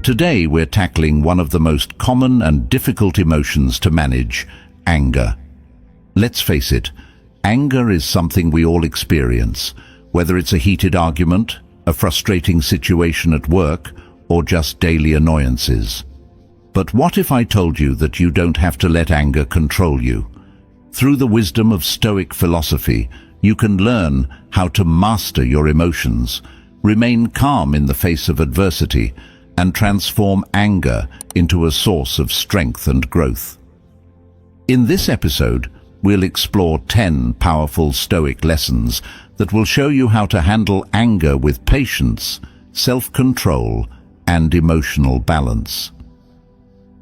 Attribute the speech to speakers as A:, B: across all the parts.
A: Today we're tackling one of the most common and difficult emotions to manage, anger. Let's face it, anger is something we all experience, whether it's a heated argument, a frustrating situation at work, or just daily annoyances. But what if I told you that you don't have to let anger control you? Through the wisdom of Stoic philosophy, you can learn how to master your emotions, remain calm in the face of adversity, and transform anger into a source of strength and growth. In this episode, we'll explore 10 powerful Stoic lessons that will show you how to handle anger with patience, self-control, and emotional balance.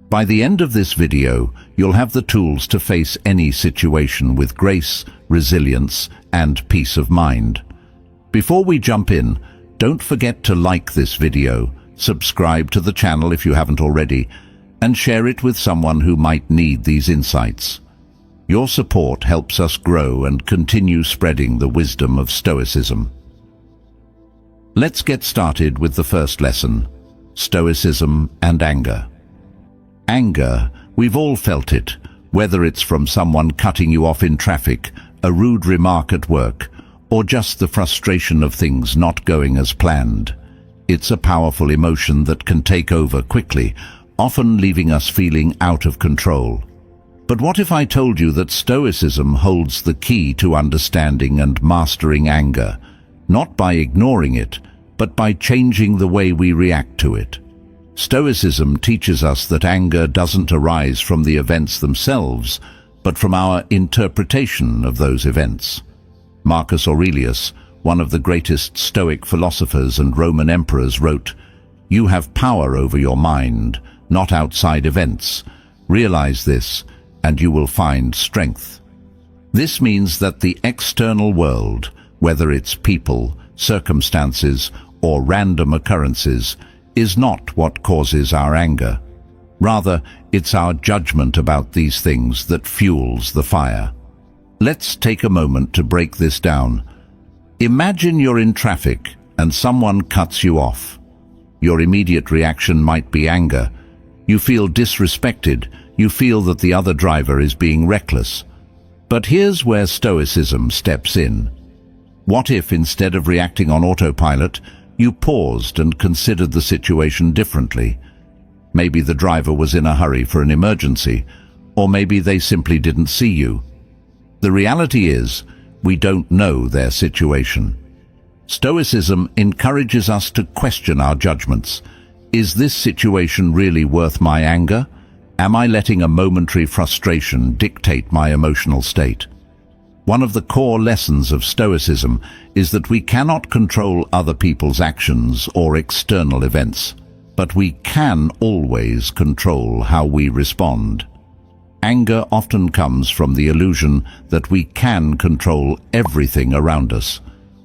A: By the end of this video, you'll have the tools to face any situation with grace, resilience, and peace of mind. Before we jump in, don't forget to like this video, subscribe to the channel if you haven't already, and share it with someone who might need these insights. Your support helps us grow and continue spreading the wisdom of Stoicism. Let's get started with the first lesson, Stoicism and Anger. Anger, we've all felt it, whether it's from someone cutting you off in traffic, a rude remark at work, or just the frustration of things not going as planned. It's a powerful emotion that can take over quickly, often leaving us feeling out of control. But what if I told you that Stoicism holds the key to understanding and mastering anger, not by ignoring it, but by changing the way we react to it? Stoicism teaches us that anger doesn't arise from the events themselves, but from our interpretation of those events. Marcus Aurelius, one of the greatest Stoic philosophers and Roman emperors, wrote, "You have power over your mind, not outside events. Realize this, and you will find strength." This means that the external world, whether it's people, circumstances, or random occurrences, is not what causes our anger. Rather, it's our judgment about these things that fuels the fire. Let's take a moment to break this down. Imagine you're in traffic and someone cuts you off. Your immediate reaction might be anger. You feel disrespected. You feel that the other driver is being reckless. But here's where Stoicism steps in. What if, instead of reacting on autopilot, you paused and considered the situation differently? Maybe the driver was in a hurry for an emergency, or maybe they simply didn't see you. The reality is, we don't know their situation. Stoicism encourages us to question our judgments. Is this situation really worth my anger? Am I letting a momentary frustration dictate my emotional state? One of the core lessons of Stoicism is that we cannot control other people's actions or external events, but we can always control how we respond. Anger often comes from the illusion that we can control everything around us.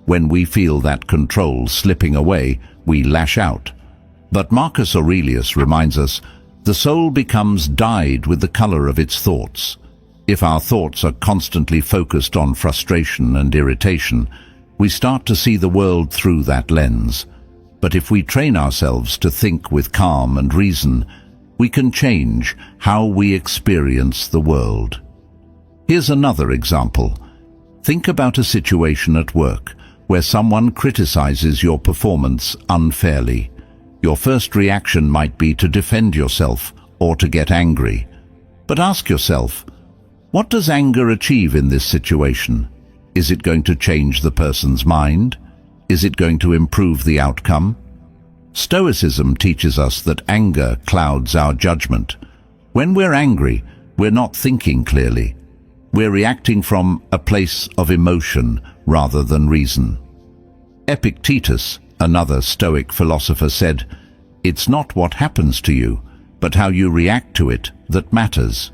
A: When we feel that control slipping away, we lash out. But Marcus Aurelius reminds us, the soul becomes dyed with the color of its thoughts. If our thoughts are constantly focused on frustration and irritation, we start to see the world through that lens. But if we train ourselves to think with calm and reason, we can change how we experience the world. Here's another example. Think about a situation at work where someone criticizes your performance unfairly. Your first reaction might be to defend yourself or to get angry. But ask yourself, what does anger achieve in this situation? Is it going to change the person's mind? Is it going to improve the outcome? Stoicism teaches us that anger clouds our judgment. When we're angry, we're not thinking clearly. We're reacting from a place of emotion rather than reason. Epictetus, another Stoic philosopher, said, "It's not what happens to you, but how you react to it that matters."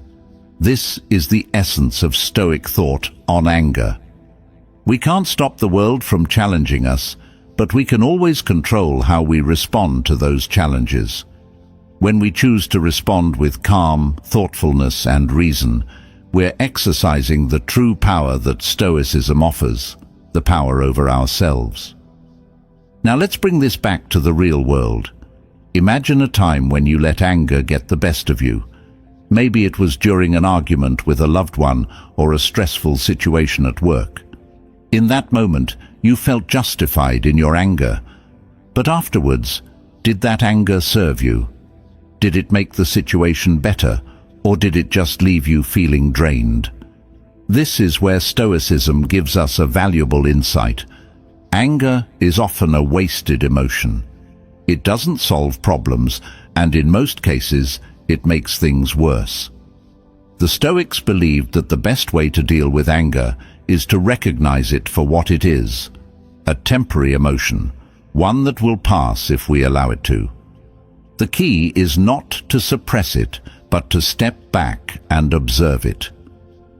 A: This is the essence of Stoic thought on anger. We can't stop the world from challenging us, but we can always control how we respond to those challenges. When we choose to respond with calm, thoughtfulness, and reason, we're exercising the true power that Stoicism offers, the power over ourselves. Now let's bring this back to the real world. Imagine a time when you let anger get the best of you. Maybe it was during an argument with a loved one or a stressful situation at work. In that moment, you felt justified in your anger. But afterwards, did that anger serve you? Did it make the situation better, or did it just leave you feeling drained? This is where Stoicism gives us a valuable insight. Anger is often a wasted emotion. It doesn't solve problems, and in most cases, it makes things worse. The Stoics believed that the best way to deal with anger is to recognize it for what it is, a temporary emotion, one that will pass if we allow it to. The key is not to suppress it, but to step back and observe it.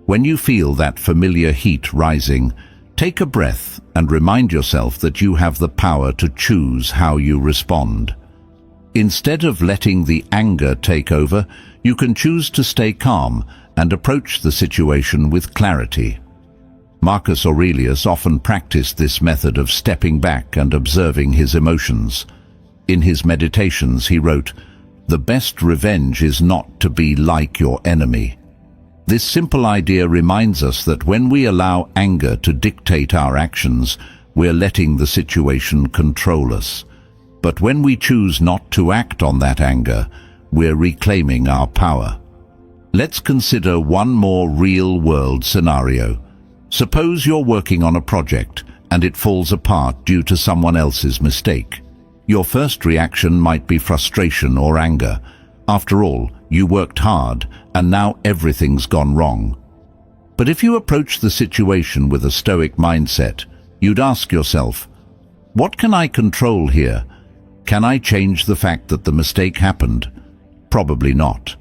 A: When you feel that familiar heat rising, take a breath and remind yourself that you have the power to choose how you respond. Instead of letting the anger take over, you can choose to stay calm and approach the situation with clarity. Marcus Aurelius often practiced this method of stepping back and observing his emotions. In his meditations, he wrote, "The best revenge is not to be like your enemy." This simple idea reminds us that when we allow anger to dictate our actions, we're letting the situation control us. But when we choose not to act on that anger, we're reclaiming our power. Let's consider one more real-world scenario. Suppose you're working on a project and it falls apart due to someone else's mistake. Your first reaction might be frustration or anger. After all, you worked hard and now everything's gone wrong. But if you approach the situation with a Stoic mindset, you'd ask yourself, what can I control here? Can I change the fact that the mistake happened? Probably not.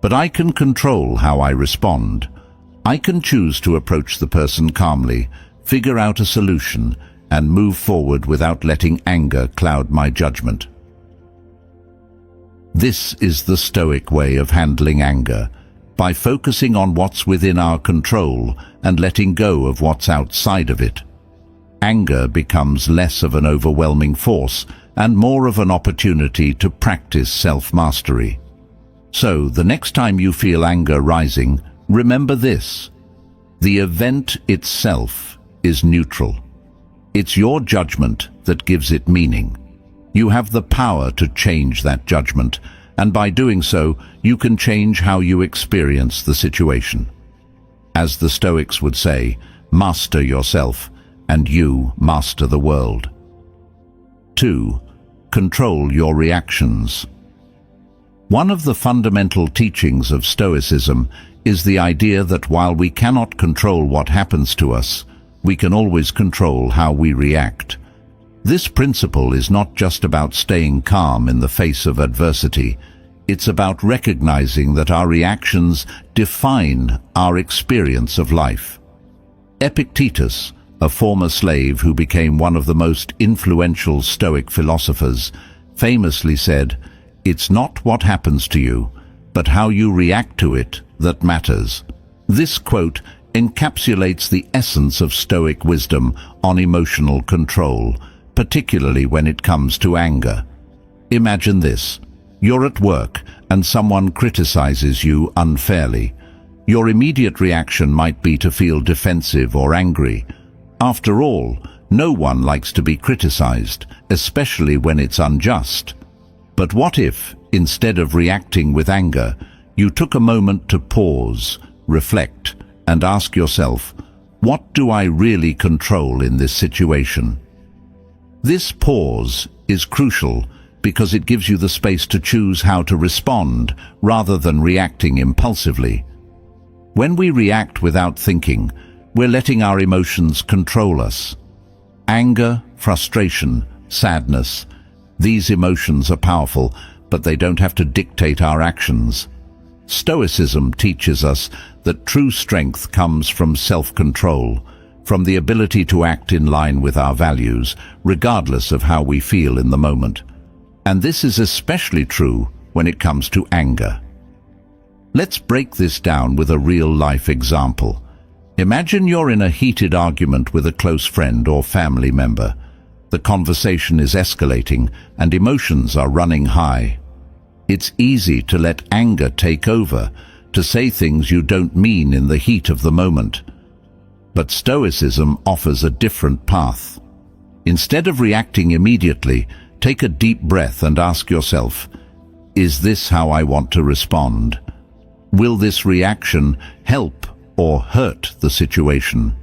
A: But I can control how I respond. I can choose to approach the person calmly, figure out a solution, and move forward without letting anger cloud my judgment. This is the Stoic way of handling anger, by focusing on what's within our control and letting go of what's outside of it. Anger becomes less of an overwhelming force and more of an opportunity to practice self-mastery. So, the next time you feel anger rising, remember this: the event itself is neutral. It's your judgment that gives it meaning. You have the power to change that judgment, and by doing so, you can change how you experience the situation. As the Stoics would say, master yourself, and you master the world. 2. Control your reactions. One of the fundamental teachings of Stoicism is the idea that while we cannot control what happens to us, we can always control how we react. This principle is not just about staying calm in the face of adversity. It's about recognizing that our reactions define our experience of life. Epictetus, a former slave who became one of the most influential Stoic philosophers, famously said, "It's not what happens to you, but how you react to it that matters." This quote encapsulates the essence of Stoic wisdom on emotional control, particularly when it comes to anger. Imagine this: you're at work and someone criticizes you unfairly. Your immediate reaction might be to feel defensive or angry. After all, no one likes to be criticized, especially when it's unjust. But what if, instead of reacting with anger, you took a moment to pause, reflect, and ask yourself, what do I really control in this situation? This pause is crucial because it gives you the space to choose how to respond rather than reacting impulsively. When we react without thinking, we're letting our emotions control us. Anger, frustration, sadness, these emotions are powerful, but they don't have to dictate our actions. Stoicism teaches us that true strength comes from self-control, from the ability to act in line with our values, regardless of how we feel in the moment. And this is especially true when it comes to anger. Let's break this down with a real-life example. Imagine you're in a heated argument with a close friend or family member. The conversation is escalating and emotions are running high. It's easy to let anger take over, to say things you don't mean in the heat of the moment. But Stoicism offers a different path. Instead of reacting immediately, take a deep breath and ask yourself, is this how I want to respond? Will this reaction help or hurt the situation?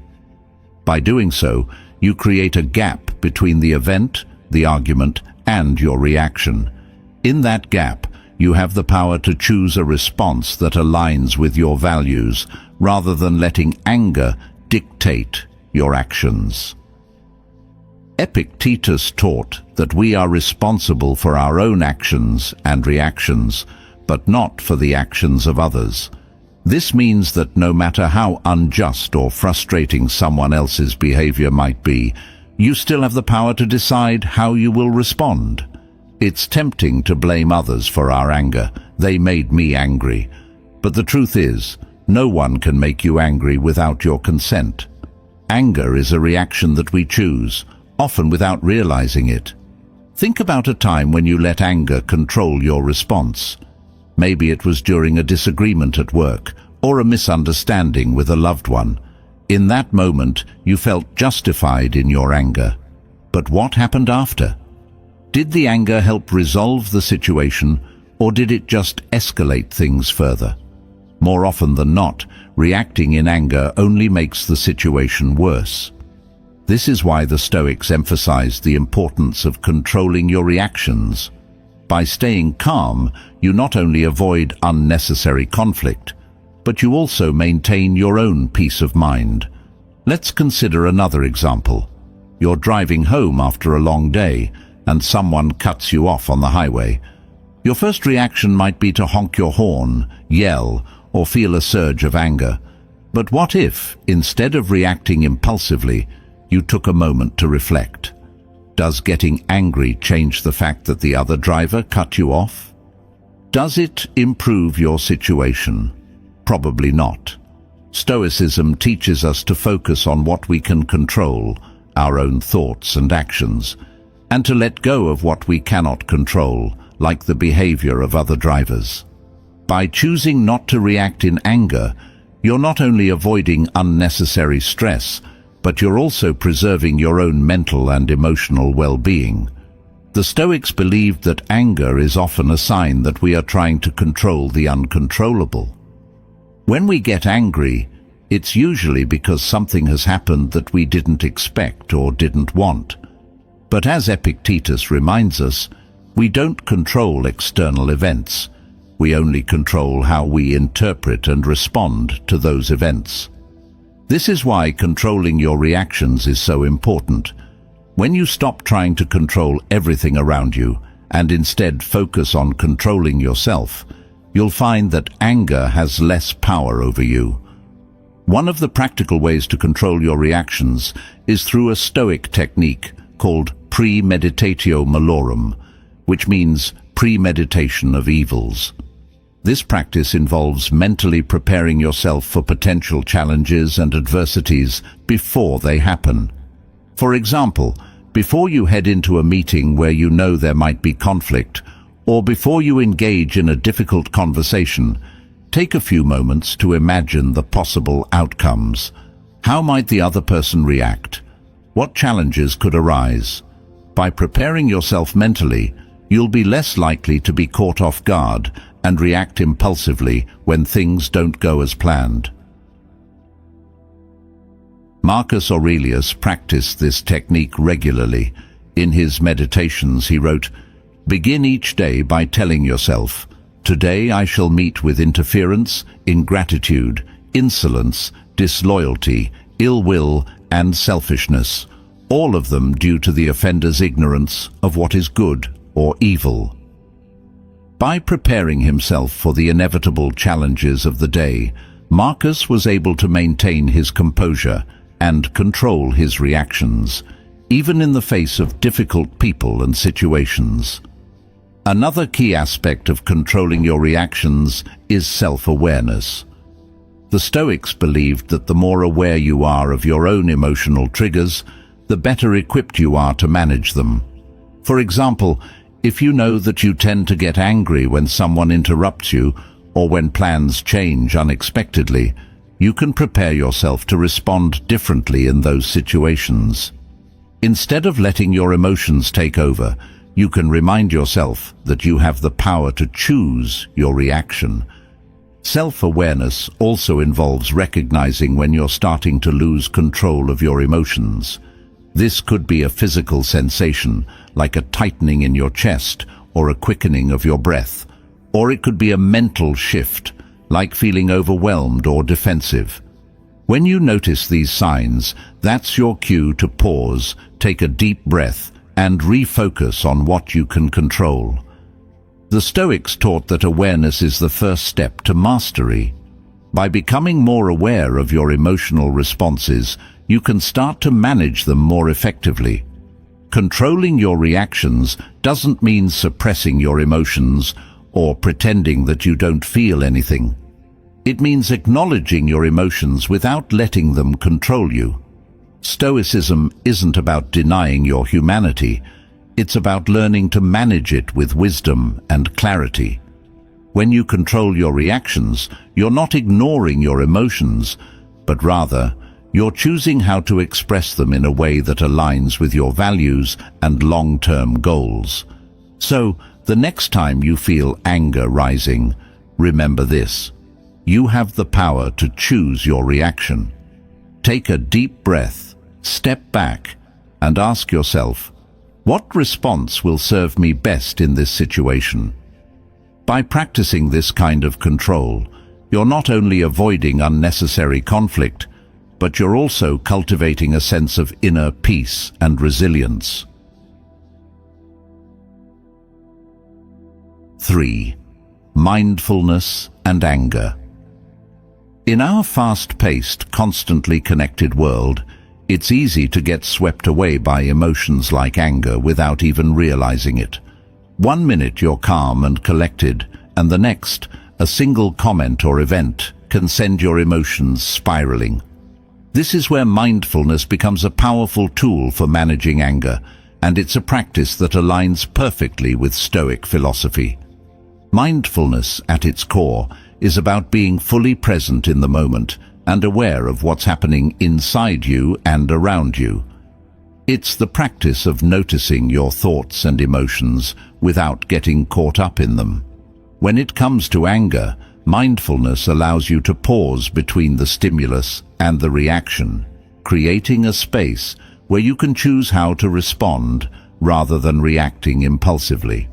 A: By doing so, you create a gap between the event, the argument, and your reaction. In that gap, you have the power to choose a response that aligns with your values, rather than letting anger dictate your actions. Epictetus taught that we are responsible for our own actions and reactions, but not for the actions of others. This means that no matter how unjust or frustrating someone else's behavior might be, you still have the power to decide how you will respond. It's tempting to blame others for our anger. They made me angry. But the truth is, no one can make you angry without your consent. Anger is a reaction that we choose, often without realizing it. Think about a time when you let anger control your response. Maybe it was during a disagreement at work or a misunderstanding with a loved one. In that moment, you felt justified in your anger. But what happened after? Did the anger help resolve the situation, or did it just escalate things further? More often than not, reacting in anger only makes the situation worse. This is why the Stoics emphasized the importance of controlling your reactions. By staying calm, you not only avoid unnecessary conflict, but you also maintain your own peace of mind. Let's consider another example. You're driving home after a long day, and someone cuts you off on the highway. Your first reaction might be to honk your horn, yell, or feel a surge of anger. But what if, instead of reacting impulsively, you took a moment to reflect? Does getting angry change the fact that the other driver cut you off? Does it improve your situation? Probably not. Stoicism teaches us to focus on what we can control, our own thoughts and actions, and to let go of what we cannot control, like the behavior of other drivers. By choosing not to react in anger, you're not only avoiding unnecessary stress, but you're also preserving your own mental and emotional well-being. The Stoics believed that anger is often a sign that we are trying to control the uncontrollable. When we get angry, it's usually because something has happened that we didn't expect or didn't want. But as Epictetus reminds us, we don't control external events. We only control how we interpret and respond to those events. This is why controlling your reactions is so important. When you stop trying to control everything around you and instead focus on controlling yourself, you'll find that anger has less power over you. One of the practical ways to control your reactions is through a Stoic technique called premeditatio malorum, which means premeditation of evils. This practice involves mentally preparing yourself for potential challenges and adversities before they happen. For example, before you head into a meeting where you know there might be conflict, or before you engage in a difficult conversation, take a few moments to imagine the possible outcomes. How might the other person react? What challenges could arise? By preparing yourself mentally, you'll be less likely to be caught off guard and react impulsively when things don't go as planned. Marcus Aurelius practiced this technique regularly. In his meditations he wrote, "Begin each day by telling yourself, 'Today I shall meet with interference, ingratitude, insolence, disloyalty, ill will, and selfishness, all of them due to the offender's ignorance of what is good or evil.'" By preparing himself for the inevitable challenges of the day, Marcus was able to maintain his composure and control his reactions, even in the face of difficult people and situations. Another key aspect of controlling your reactions is self-awareness. The Stoics believed that the more aware you are of your own emotional triggers, the better equipped you are to manage them. For example, if you know that you tend to get angry when someone interrupts you or when plans change unexpectedly, you can prepare yourself to respond differently in those situations. Instead of letting your emotions take over, you can remind yourself that you have the power to choose your reaction. Self-awareness also involves recognizing when you're starting to lose control of your emotions. This could be a physical sensation, like a tightening in your chest or a quickening of your breath, or it could be a mental shift, like feeling overwhelmed or defensive. When you notice these signs, that's your cue to pause, take a deep breath, and refocus on what you can control. The Stoics taught that awareness is the first step to mastery. By becoming more aware of your emotional responses, you can start to manage them more effectively. Controlling your reactions doesn't mean suppressing your emotions or pretending that you don't feel anything. It means acknowledging your emotions without letting them control you. Stoicism isn't about denying your humanity. It's about learning to manage it with wisdom and clarity. When you control your reactions, you're not ignoring your emotions, but rather, you're choosing how to express them in a way that aligns with your values and long-term goals. So, the next time you feel anger rising, remember this: you have the power to choose your reaction. Take a deep breath, step back, and ask yourself, what response will serve me best in this situation? By practicing this kind of control, you're not only avoiding unnecessary conflict, but you're also cultivating a sense of inner peace and resilience. 3. Mindfulness and Anger. In our fast-paced, constantly connected world, it's easy to get swept away by emotions like anger without even realizing it. 1 minute you're calm and collected, and the next, a single comment or event can send your emotions spiraling. This is where mindfulness becomes a powerful tool for managing anger, and it's a practice that aligns perfectly with Stoic philosophy. Mindfulness, at its core, is about being fully present in the moment and aware of what's happening inside you and around you. It's the practice of noticing your thoughts and emotions without getting caught up in them. When it comes to anger, mindfulness allows you to pause between the stimulus and the reaction, creating a space where you can choose how to respond rather than reacting impulsively.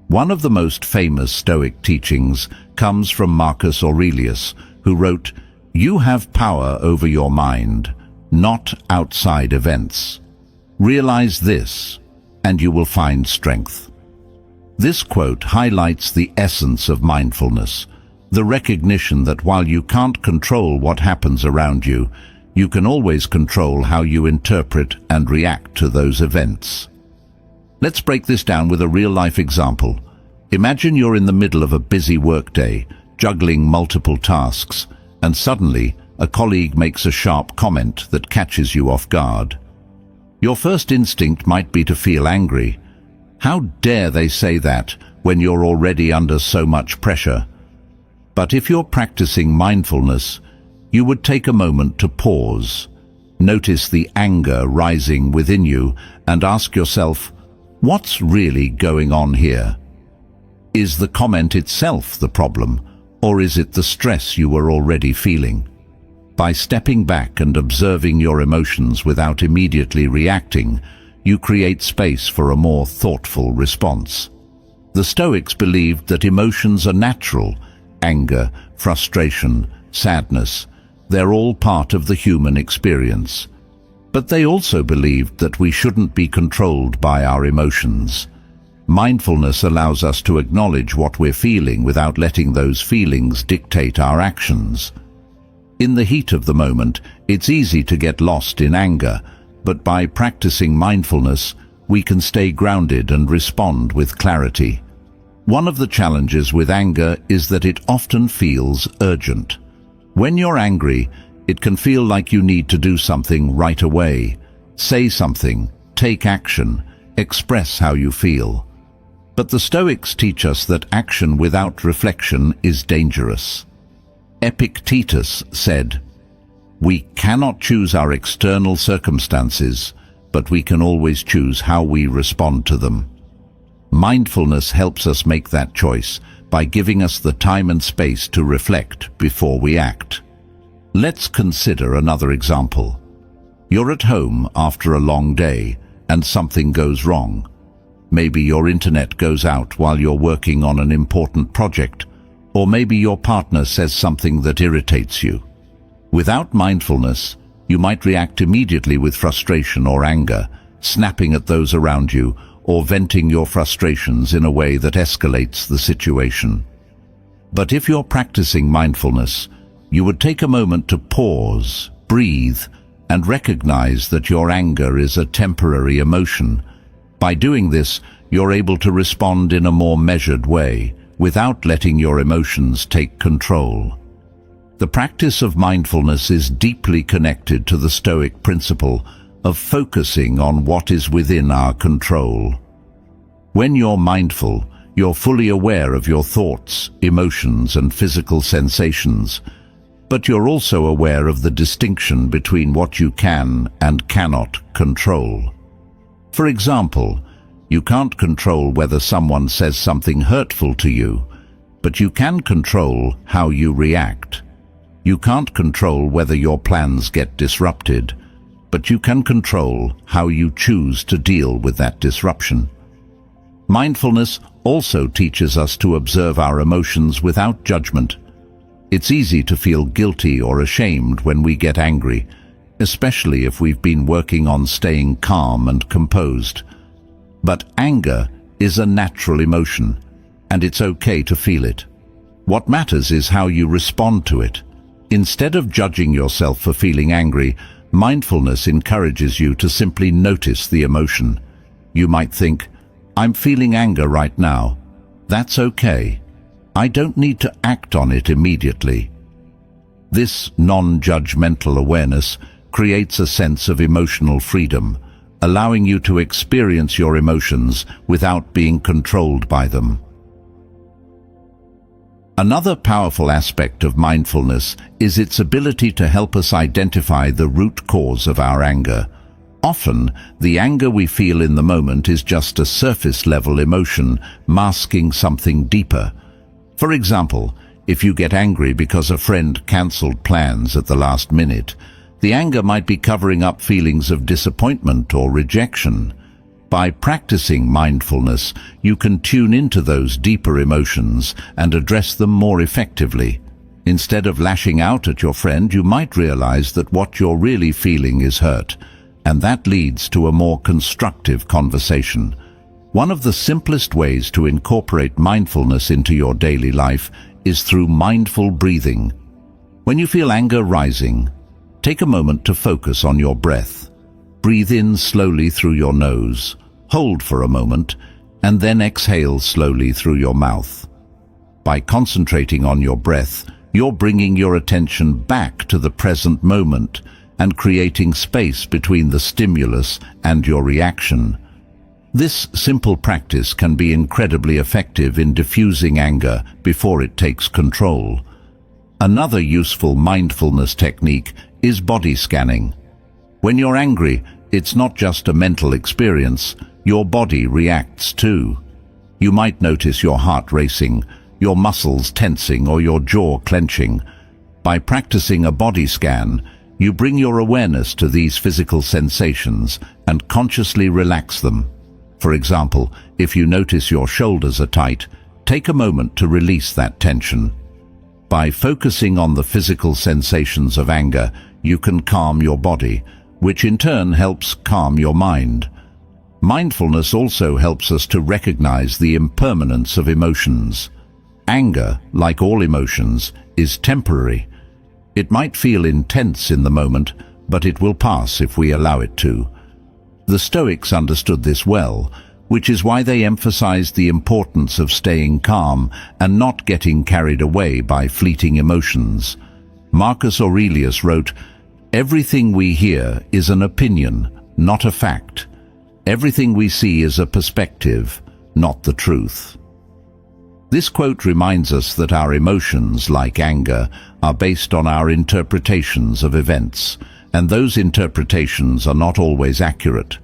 A: One of the most famous Stoic teachings comes from Marcus Aurelius, who wrote, "You have power over your mind, not outside events. Realize this, and you will find strength." This quote highlights the essence of mindfulness, the recognition that while you can't control what happens around you, you can always control how you interpret and react to those events. Let's break this down with a real-life example. Imagine you're in the middle of a busy workday, juggling multiple tasks, and suddenly a colleague makes a sharp comment that catches you off guard. Your first instinct might be to feel angry. How dare they say that when you're already under so much pressure? But if you're practicing mindfulness, you would take a moment to pause, notice the anger rising within you, and ask yourself, what's really going on here? Is the comment itself the problem, or is it the stress you were already feeling? By stepping back and observing your emotions without immediately reacting, you create space for a more thoughtful response. The Stoics believed that emotions are natural. Anger, frustration, sadness, they're all part of the human experience. But they also believed that we shouldn't be controlled by our emotions. Mindfulness allows us to acknowledge what we're feeling without letting those feelings dictate our actions. In the heat of the moment, it's easy to get lost in anger, but by practicing mindfulness, we can stay grounded and respond with clarity. One of the challenges with anger is that it often feels urgent. When you're angry, it can feel like you need to do something right away. Say something, take action, express how you feel. But the Stoics teach us that action without reflection is dangerous. Epictetus said, "We cannot choose our external circumstances, but we can always choose how we respond to them." Mindfulness helps us make that choice by giving us the time and space to reflect before we act. Let's consider another example. You're at home after a long day and something goes wrong. Maybe your internet goes out while you're working on an important project, or maybe your partner says something that irritates you. Without mindfulness, you might react immediately with frustration or anger, snapping at those around you, or venting your frustrations in a way that escalates the situation. But if you're practicing mindfulness, you would take a moment to pause, breathe, and recognize that your anger is a temporary emotion. By doing this, you're able to respond in a more measured way, without letting your emotions take control. The practice of mindfulness is deeply connected to the Stoic principle of focusing on what is within our control. When you're mindful, you're fully aware of your thoughts, emotions, and physical sensations, but you're also aware of the distinction between what you can and cannot control. For example, you can't control whether someone says something hurtful to you, but you can control how you react. You can't control whether your plans get disrupted, but you can control how you choose to deal with that disruption. Mindfulness also teaches us to observe our emotions without judgment. It's easy to feel guilty or ashamed when we get angry, especially if we've been working on staying calm and composed. But anger is a natural emotion, and it's okay to feel it. What matters is how you respond to it. Instead of judging yourself for feeling angry, mindfulness encourages you to simply notice the emotion. You might think, "I'm feeling anger right now. That's okay. I don't need to act on it immediately." This non-judgmental awareness creates a sense of emotional freedom, allowing you to experience your emotions without being controlled by them. Another powerful aspect of mindfulness is its ability to help us identify the root cause of our anger. Often, the anger we feel in the moment is just a surface-level emotion masking something deeper. For example, if you get angry because a friend cancelled plans at the last minute, the anger might be covering up feelings of disappointment or rejection. By practicing mindfulness, you can tune into those deeper emotions and address them more effectively. Instead of lashing out at your friend, you might realize that what you're really feeling is hurt, and that leads to a more constructive conversation. One of the simplest ways to incorporate mindfulness into your daily life is through mindful breathing. When you feel anger rising, take a moment to focus on your breath. Breathe in slowly through your nose, hold for a moment, and then exhale slowly through your mouth. By concentrating on your breath, you're bringing your attention back to the present moment and creating space between the stimulus and your reaction. This simple practice can be incredibly effective in diffusing anger before it takes control. Another useful mindfulness technique is body scanning. When you're angry, it's not just a mental experience, your body reacts too. You might notice your heart racing, your muscles tensing, or your jaw clenching. By practicing a body scan, you bring your awareness to these physical sensations and consciously relax them. For example, if you notice your shoulders are tight, take a moment to release that tension. By focusing on the physical sensations of anger, you can calm your body, which in turn helps calm your mind. Mindfulness also helps us to recognize the impermanence of emotions. Anger, like all emotions, is temporary. It might feel intense in the moment, but it will pass if we allow it to. The Stoics understood this well, which is why they emphasized the importance of staying calm and not getting carried away by fleeting emotions. Marcus Aurelius wrote, "Everything we hear is an opinion, not a fact. Everything we see is a perspective, not the truth. This quote reminds us that our emotions, like anger, are based on our interpretations of events, and those interpretations are not always accurate.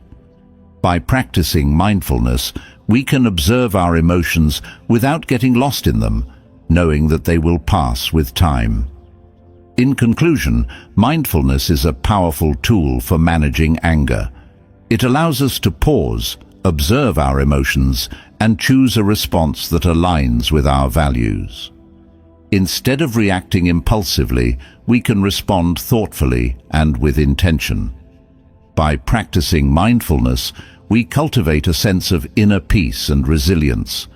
A: By practicing mindfulness, we can observe our emotions without getting lost in them, knowing that they will pass with time. In conclusion, mindfulness is a powerful tool for managing anger. It allows us to pause, observe our emotions, and choose a response that aligns with our values. Instead of reacting impulsively, we can respond thoughtfully and with intention. By practicing mindfulness, we cultivate a sense of inner peace and resilience,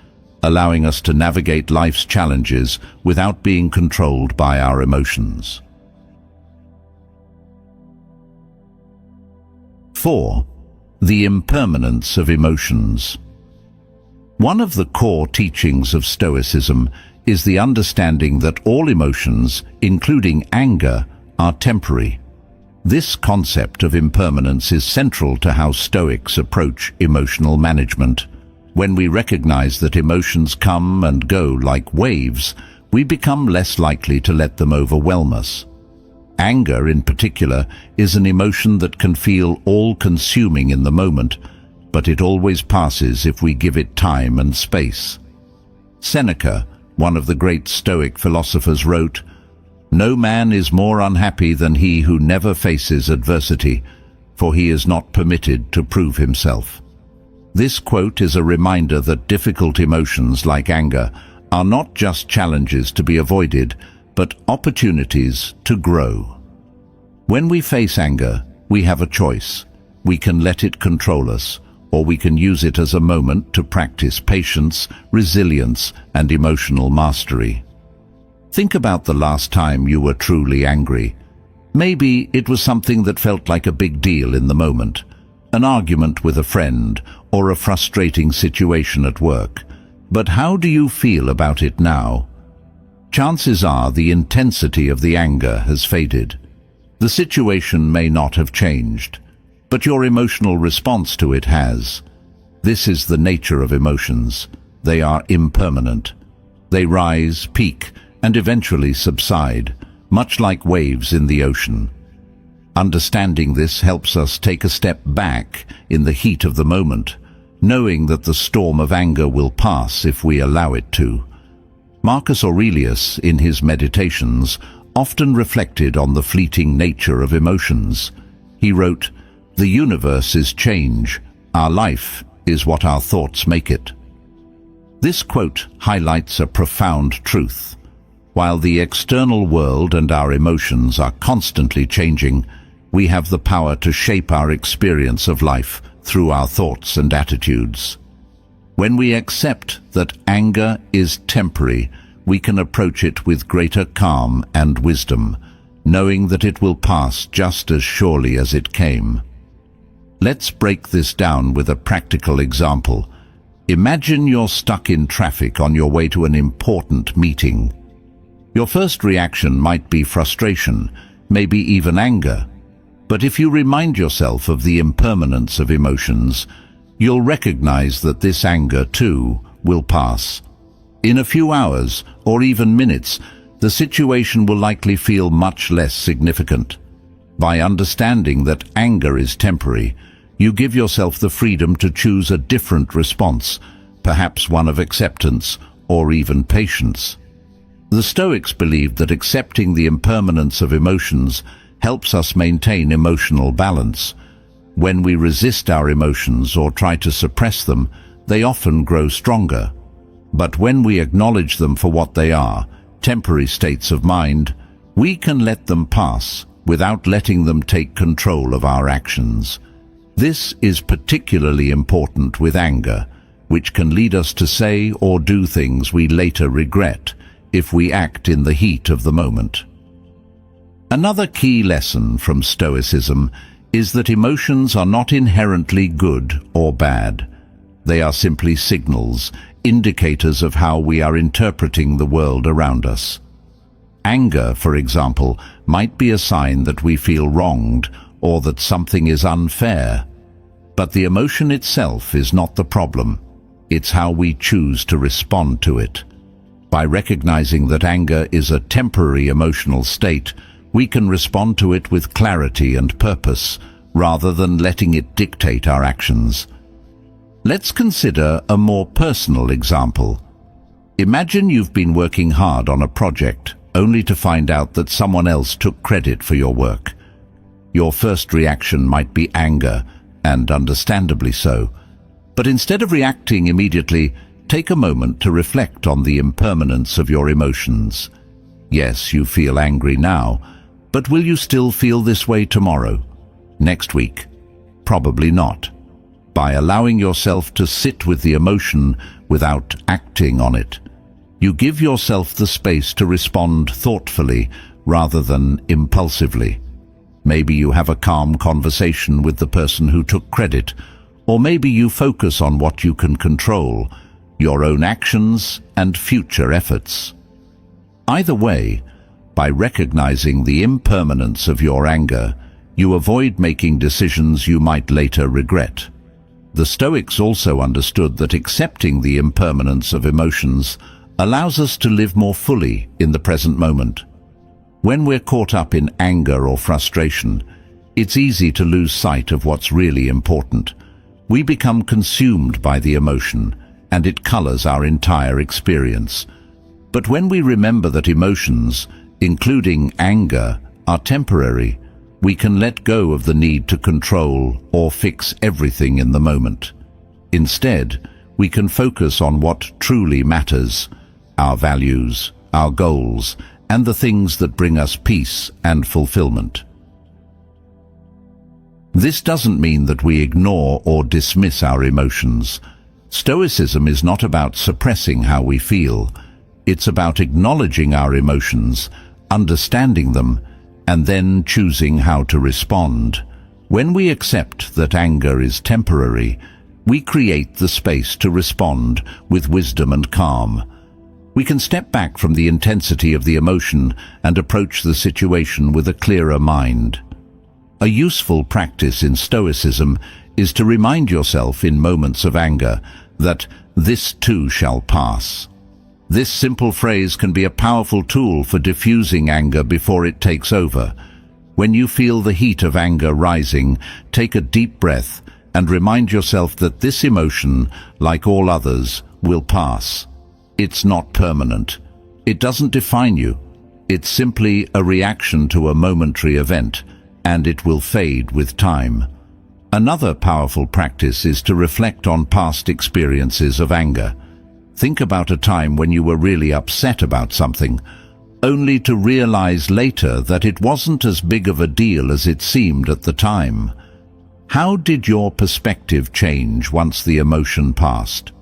A: allowing us to navigate life's challenges without being controlled by our emotions. 4. The impermanence of emotions. One of the core teachings of Stoicism is the understanding that all emotions, including anger, are temporary. This concept of impermanence is central to how Stoics approach emotional management. When we recognize that emotions come and go like waves, we become less likely to let them overwhelm us. Anger, in particular, is an emotion that can feel all-consuming in the moment, but it always passes if we give it time and space. Seneca, one of the great Stoic philosophers, wrote, "No man is more unhappy than he who never faces adversity, for he is not permitted to prove himself." This quote is a reminder that difficult emotions like anger are not just challenges to be avoided, but opportunities to grow. When we face anger, we have a choice. We can let it control us, or we can use it as a moment to practice patience, resilience, and emotional mastery. Think about the last time you were truly angry. Maybe it was something that felt like a big deal in the moment, an argument with a friend, or a frustrating situation at work. But how do you feel about it now? Chances are the intensity of the anger has faded. The situation may not have changed, but your emotional response to it has. This is the nature of emotions. They are impermanent. They rise, peak, and eventually subside, much like waves in the ocean. Understanding this helps us take a step back in the heat of the moment, knowing that the storm of anger will pass if we allow it to. Marcus Aurelius, in his Meditations, often reflected on the fleeting nature of emotions. He wrote, "The universe is change. Our life is what our thoughts make it." This quote highlights a profound truth. While the external world and our emotions are constantly changing, we have the power to shape our experience of life through our thoughts and attitudes. When we accept that anger is temporary, we can approach it with greater calm and wisdom, knowing that it will pass just as surely as it came. Let's break this down with a practical example. Imagine you're stuck in traffic on your way to an important meeting. Your first reaction might be frustration, maybe even anger. But if you remind yourself of the impermanence of emotions, you'll recognize that this anger, too, will pass. In a few hours, or even minutes, the situation will likely feel much less significant. By understanding that anger is temporary, you give yourself the freedom to choose a different response, perhaps one of acceptance or even patience. The Stoics believed that accepting the impermanence of emotions helps us maintain emotional balance. When we resist our emotions or try to suppress them, they often grow stronger. But when we acknowledge them for what they are, temporary states of mind, we can let them pass without letting them take control of our actions. This is particularly important with anger, which can lead us to say or do things we later regret if we act in the heat of the moment. Another key lesson from Stoicism is that emotions are not inherently good or bad. They are simply signals, indicators of how we are interpreting the world around us. Anger, for example, might be a sign that we feel wronged or that something is unfair. But the emotion itself is not the problem. It's how we choose to respond to it. By recognizing that anger is a temporary emotional state, we can respond to it with clarity and purpose, rather than letting it dictate our actions. Let's consider a more personal example. Imagine you've been working hard on a project, only to find out that someone else took credit for your work. Your first reaction might be anger, and understandably so. But instead of reacting immediately, take a moment to reflect on the impermanence of your emotions. Yes, you feel angry now, but will you still feel this way tomorrow? Next week? Probably not. By allowing yourself to sit with the emotion without acting on it, you give yourself the space to respond thoughtfully rather than impulsively. Maybe you have a calm conversation with the person who took credit, or maybe you focus on what you can control, your own actions and future efforts. Either way, by recognizing the impermanence of your anger, you avoid making decisions you might later regret. The Stoics also understood that accepting the impermanence of emotions allows us to live more fully in the present moment. When we're caught up in anger or frustration, it's easy to lose sight of what's really important. We become consumed by the emotion, and it colors our entire experience. But when we remember that emotions, including anger, are temporary, we can let go of the need to control or fix everything in the moment. Instead, we can focus on what truly matters: our values, our goals, and the things that bring us peace and fulfillment. This doesn't mean that we ignore or dismiss our emotions. Stoicism is not about suppressing how we feel. It's about acknowledging our emotions, understanding them, and then choosing how to respond. When we accept that anger is temporary, we create the space to respond with wisdom and calm. We can step back from the intensity of the emotion and approach the situation with a clearer mind. A useful practice in Stoicism is to remind yourself in moments of anger that this too shall pass. This simple phrase can be a powerful tool for diffusing anger before it takes over. When you feel the heat of anger rising, take a deep breath and remind yourself that this emotion, like all others, will pass. It's not permanent. It doesn't define you. It's simply a reaction to a momentary event, and it will fade with time. Another powerful practice is to reflect on past experiences of anger. Think about a time when you were really upset about something, only to realize later that it wasn't as big of a deal as it seemed at the time. How did your perspective change once the emotion passed?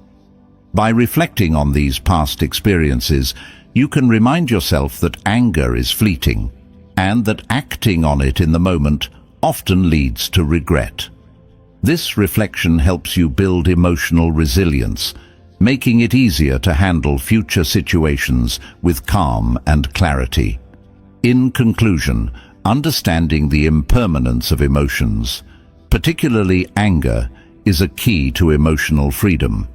A: By reflecting on these past experiences, you can remind yourself that anger is fleeting, and that acting on it in the moment often leads to regret. This reflection helps you build emotional resilience, making it easier to handle future situations with calm and clarity. In conclusion, understanding the impermanence of emotions, particularly anger, is a key to emotional freedom.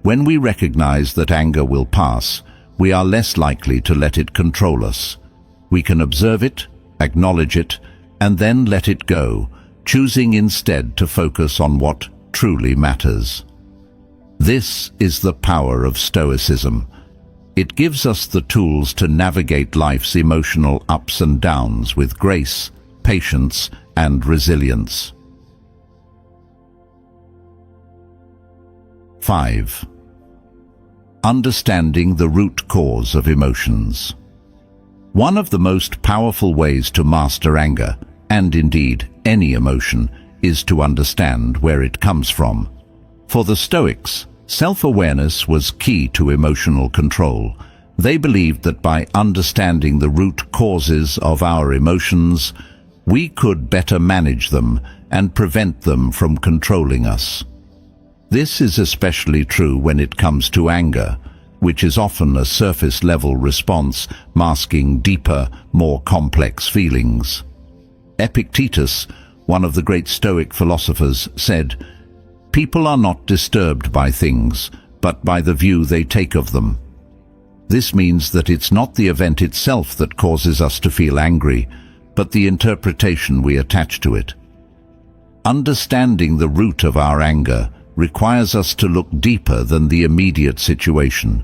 A: When we recognize that anger will pass, we are less likely to let it control us. We can observe it, acknowledge it, and then let it go, choosing instead to focus on what truly matters. This is the power of Stoicism. It gives us the tools to navigate life's emotional ups and downs with grace, patience, and resilience. 5. Understanding the root cause of emotions. One of the most powerful ways to master anger, and indeed any emotion, is to understand where it comes from. For the Stoics, self-awareness was key to emotional control. They believed that by understanding the root causes of our emotions, we could better manage them and prevent them from controlling us. This is especially true when it comes to anger, which is often a surface-level response masking deeper, more complex feelings. Epictetus, one of the great Stoic philosophers, said, "People are not disturbed by things, but by the view they take of them." This means that it's not the event itself that causes us to feel angry, but the interpretation we attach to it. Understanding the root of our anger requires us to look deeper than the immediate situation.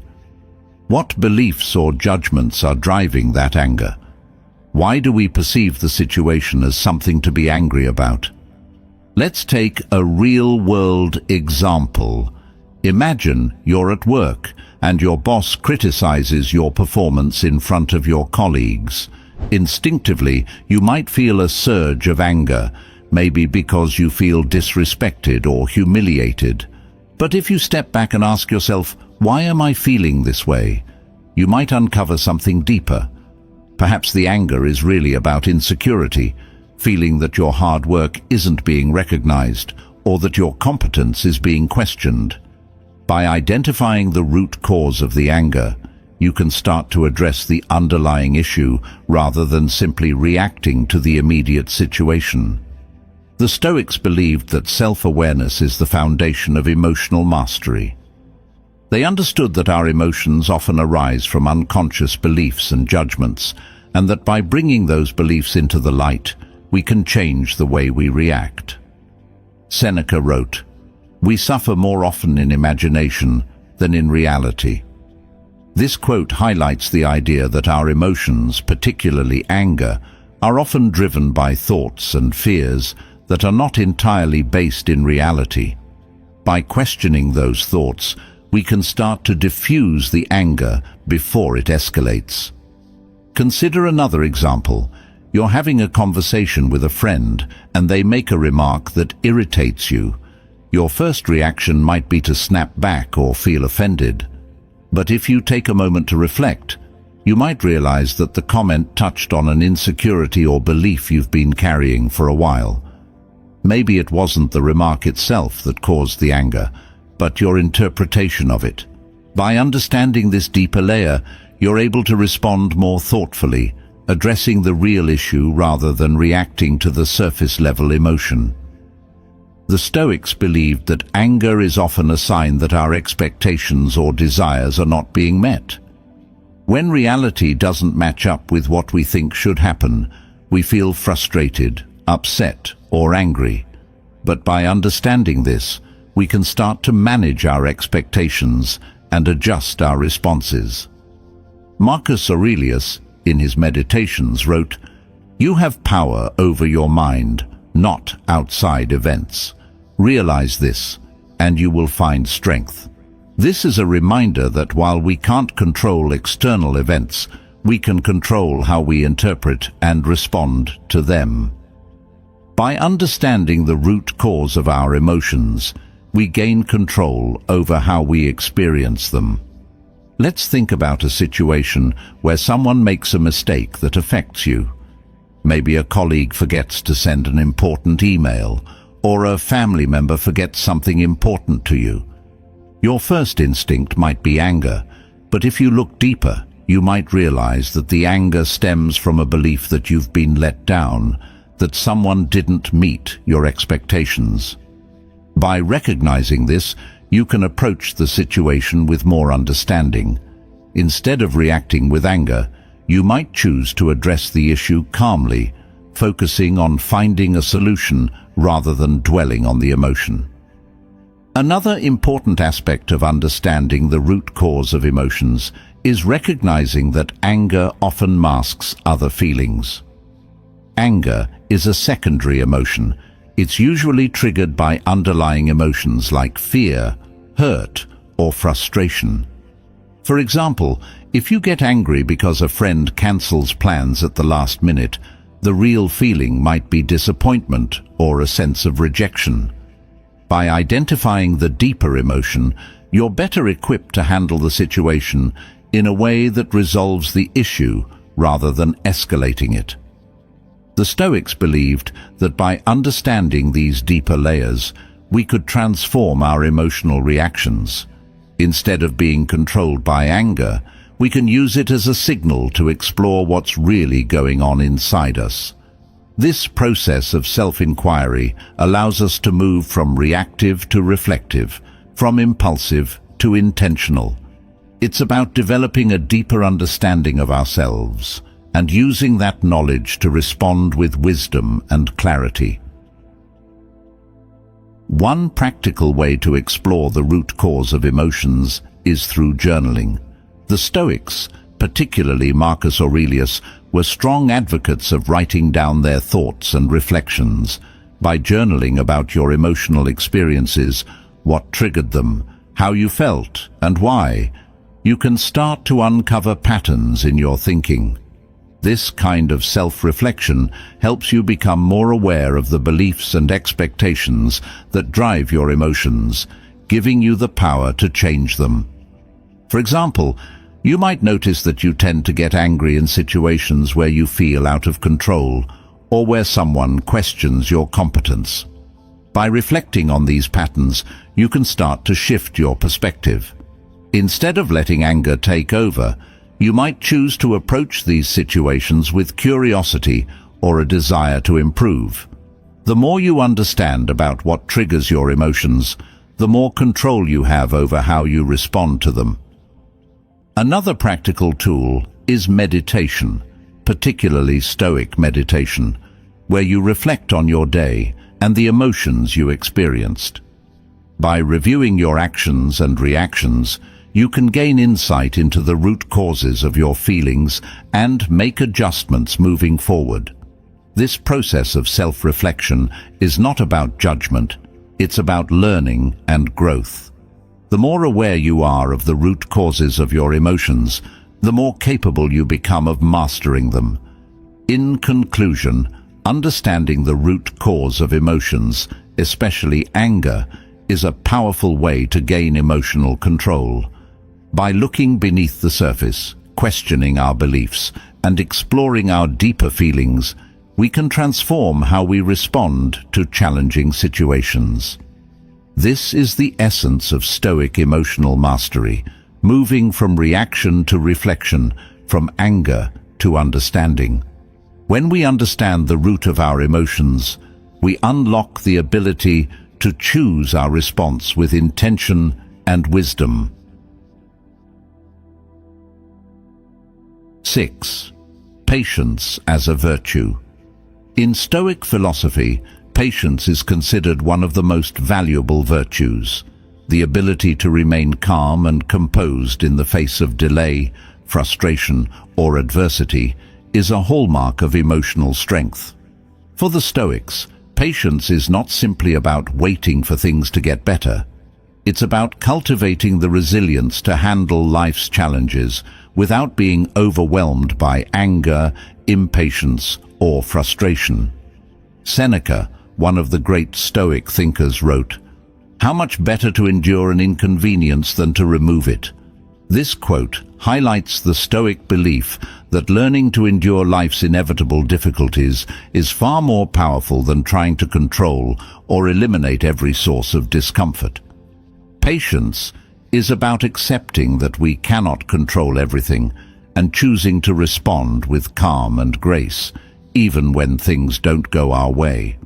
A: What beliefs or judgments are driving that anger? Why do we perceive the situation as something to be angry about? Let's take a real-world example. Imagine you're at work and your boss criticizes your performance in front of your colleagues. Instinctively, you might feel a surge of anger, maybe because you feel disrespected or humiliated. But if you step back and ask yourself, why am I feeling this way? You might uncover something deeper. Perhaps the anger is really about insecurity, feeling that your hard work isn't being recognized or that your competence is being questioned. By identifying the root cause of the anger, you can start to address the underlying issue rather than simply reacting to the immediate situation. The Stoics believed that self-awareness is the foundation of emotional mastery. They understood that our emotions often arise from unconscious beliefs and judgments, and that by bringing those beliefs into the light, we can change the way we react. Seneca wrote, "We suffer more often in imagination than in reality." This quote highlights the idea that our emotions, particularly anger, are often driven by thoughts and fears that are not entirely based in reality. By questioning those thoughts, we can start to diffuse the anger before it escalates. Consider another example. You're having a conversation with a friend and they make a remark that irritates you. Your first reaction might be to snap back or feel offended. But if you take a moment to reflect, you might realize that the comment touched on an insecurity or belief you've been carrying for a while. Maybe it wasn't the remark itself that caused the anger, but your interpretation of it. By understanding this deeper layer, you're able to respond more thoughtfully, addressing the real issue rather than reacting to the surface-level emotion. The Stoics believed that anger is often a sign that our expectations or desires are not being met. When reality doesn't match up with what we think should happen, we feel frustrated, upset, or angry. But by understanding this, we can start to manage our expectations and adjust our responses. Marcus Aurelius, in his Meditations, wrote, "You have power over your mind, not outside events. Realize this, and you will find strength." This is a reminder that while we can't control external events, we can control how we interpret and respond to them. By understanding the root cause of our emotions, we gain control over how we experience them. Let's think about a situation where someone makes a mistake that affects you. Maybe a colleague forgets to send an important email, or a family member forgets something important to you. Your first instinct might be anger, but if you look deeper, you might realize that the anger stems from a belief that you've been let down, that someone didn't meet your expectations. By recognizing this, you can approach the situation with more understanding. Instead of reacting with anger, you might choose to address the issue calmly, focusing on finding a solution rather than dwelling on the emotion. Another important aspect of understanding the root cause of emotions is recognizing that anger often masks other feelings. Anger is a secondary emotion. It's usually triggered by underlying emotions like fear, hurt, or frustration. For example, if you get angry because a friend cancels plans at the last minute, the real feeling might be disappointment or a sense of rejection. By identifying the deeper emotion, you're better equipped to handle the situation in a way that resolves the issue rather than escalating it. The Stoics believed that by understanding these deeper layers, we could transform our emotional reactions. Instead of being controlled by anger, we can use it as a signal to explore what's really going on inside us. This process of self-inquiry allows us to move from reactive to reflective, from impulsive to intentional. It's about developing a deeper understanding of ourselves and using that knowledge to respond with wisdom and clarity. One practical way to explore the root cause of emotions is through journaling. The Stoics, particularly Marcus Aurelius, were strong advocates of writing down their thoughts and reflections. By journaling about your emotional experiences, what triggered them, how you felt, and why, you can start to uncover patterns in your thinking. This kind of self-reflection helps you become more aware of the beliefs and expectations that drive your emotions, giving you the power to change them. For example, you might notice that you tend to get angry in situations where you feel out of control or where someone questions your competence. By reflecting on these patterns, you can start to shift your perspective. Instead of letting anger take over, you might choose to approach these situations with curiosity or a desire to improve. The more you understand about what triggers your emotions, the more control you have over how you respond to them. Another practical tool is meditation, particularly Stoic meditation, where you reflect on your day and the emotions you experienced. By reviewing your actions and reactions, you can gain insight into the root causes of your feelings and make adjustments moving forward. This process of self-reflection is not about judgment, it's about learning and growth. The more aware you are of the root causes of your emotions, the more capable you become of mastering them. In conclusion, understanding the root cause of emotions, especially anger, is a powerful way to gain emotional control. By looking beneath the surface, questioning our beliefs, and exploring our deeper feelings, we can transform how we respond to challenging situations. This is the essence of Stoic emotional mastery, moving from reaction to reflection, from anger to understanding. When we understand the root of our emotions, we unlock the ability to choose our response with intention and wisdom. 6. Patience as a virtue. In Stoic philosophy, patience is considered one of the most valuable virtues. The ability to remain calm and composed in the face of delay, frustration, or adversity is a hallmark of emotional strength. For the Stoics, patience is not simply about waiting for things to get better. It's about cultivating the resilience to handle life's challenges without being overwhelmed by anger, impatience, or frustration. Seneca, one of the great Stoic thinkers, wrote, "How much better to endure an inconvenience than to remove it." This quote highlights the Stoic belief that learning to endure life's inevitable difficulties is far more powerful than trying to control or eliminate every source of discomfort. Patience is about accepting that we cannot control everything and choosing to respond with calm and grace, even when things don't go our way.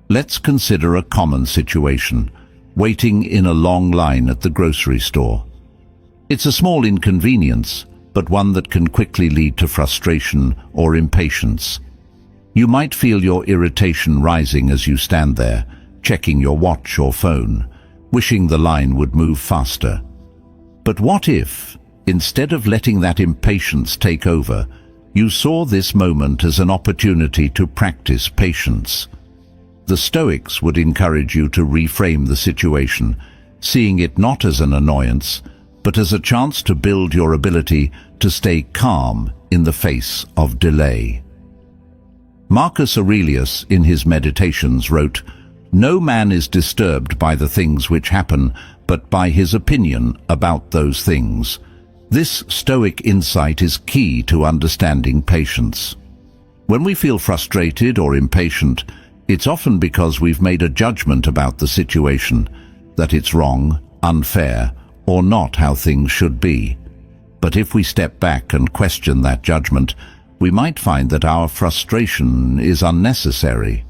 A: Let's consider a common situation, waiting in a long line at the grocery store. It's a small inconvenience, but one that can quickly lead to frustration or impatience. You might feel your irritation rising as you stand there, checking your watch or phone, wishing the line would move faster. But what if, instead of letting that impatience take over, you saw this moment as an opportunity to practice patience? The Stoics would encourage you to reframe the situation, seeing it not as an annoyance, but as a chance to build your ability to stay calm in the face of delay. Marcus Aurelius, in his Meditations, wrote, "No man is disturbed by the things which happen, but by his opinion about those things." This Stoic insight is key to understanding patience. When we feel frustrated or impatient, it's often because we've made a judgment about the situation, that it's wrong, unfair, or not how things should be. But if we step back and question that judgment, we might find that our frustration is unnecessary.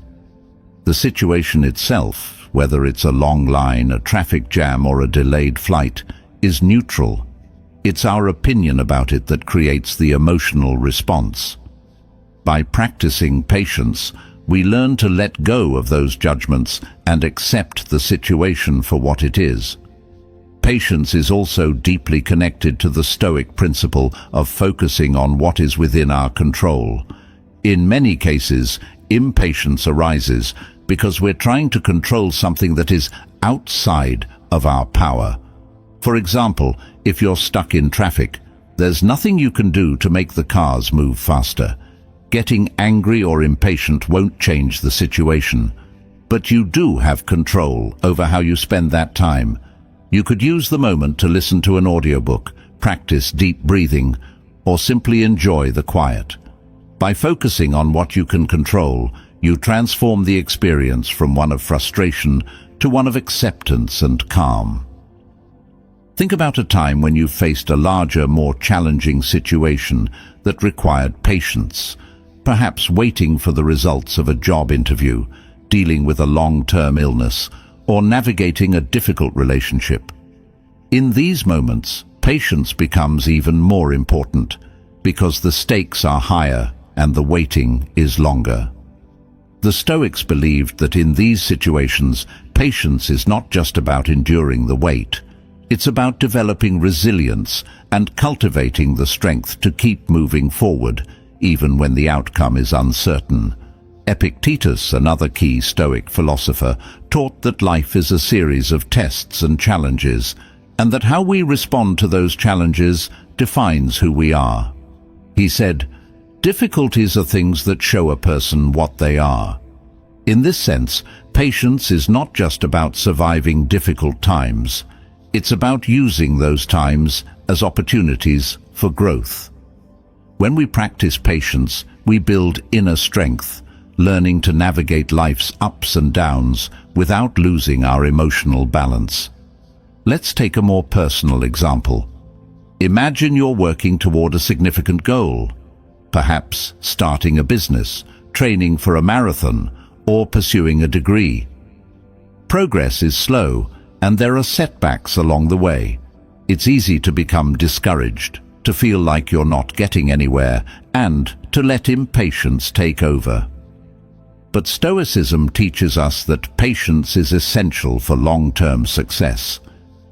A: The situation itself, whether it's a long line, a traffic jam, or a delayed flight, is neutral. It's our opinion about it that creates the emotional response. By practicing patience, we learn to let go of those judgments and accept the situation for what it is. Patience is also deeply connected to the Stoic principle of focusing on what is within our control. In many cases, impatience arises because we're trying to control something that is outside of our power. For example, if you're stuck in traffic, there's nothing you can do to make the cars move faster. Getting angry or impatient won't change the situation, but you do have control over how you spend that time. You could use the moment to listen to an audiobook, practice deep breathing, or simply enjoy the quiet. By focusing on what you can control, you transform the experience from one of frustration to one of acceptance and calm. Think about a time when you faced a larger, more challenging situation that required patience. Perhaps waiting for the results of a job interview, dealing with a long-term illness, or navigating a difficult relationship. In these moments, patience becomes even more important because the stakes are higher and the waiting is longer. The Stoics believed that in these situations, patience is not just about enduring the wait. It's about developing resilience and cultivating the strength to keep moving forward, even when the outcome is uncertain. Epictetus, another key Stoic philosopher, taught that life is a series of tests and challenges, and that how we respond to those challenges defines who we are. He said, "Difficulties are things that show a person what they are." In this sense, patience is not just about surviving difficult times. It's about using those times as opportunities for growth. When we practice patience, we build inner strength, learning to navigate life's ups and downs without losing our emotional balance. Let's take a more personal example. Imagine you're working toward a significant goal, perhaps starting a business, training for a marathon, or pursuing a degree. Progress is slow, and there are setbacks along the way. It's easy to become discouraged, to feel like you're not getting anywhere, and to let impatience take over. But Stoicism teaches us that patience is essential for long-term success.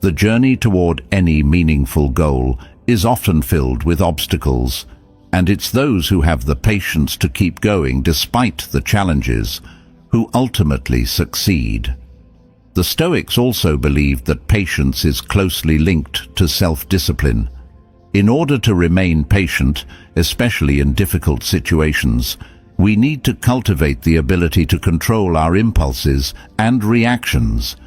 A: The journey toward any meaningful goal is often filled with obstacles, and it's those who have the patience to keep going despite the challenges who ultimately succeed. The Stoics also believed that patience is closely linked to self-discipline. In order to remain patient, especially in difficult situations, we need to cultivate the ability to control our impulses and reactions.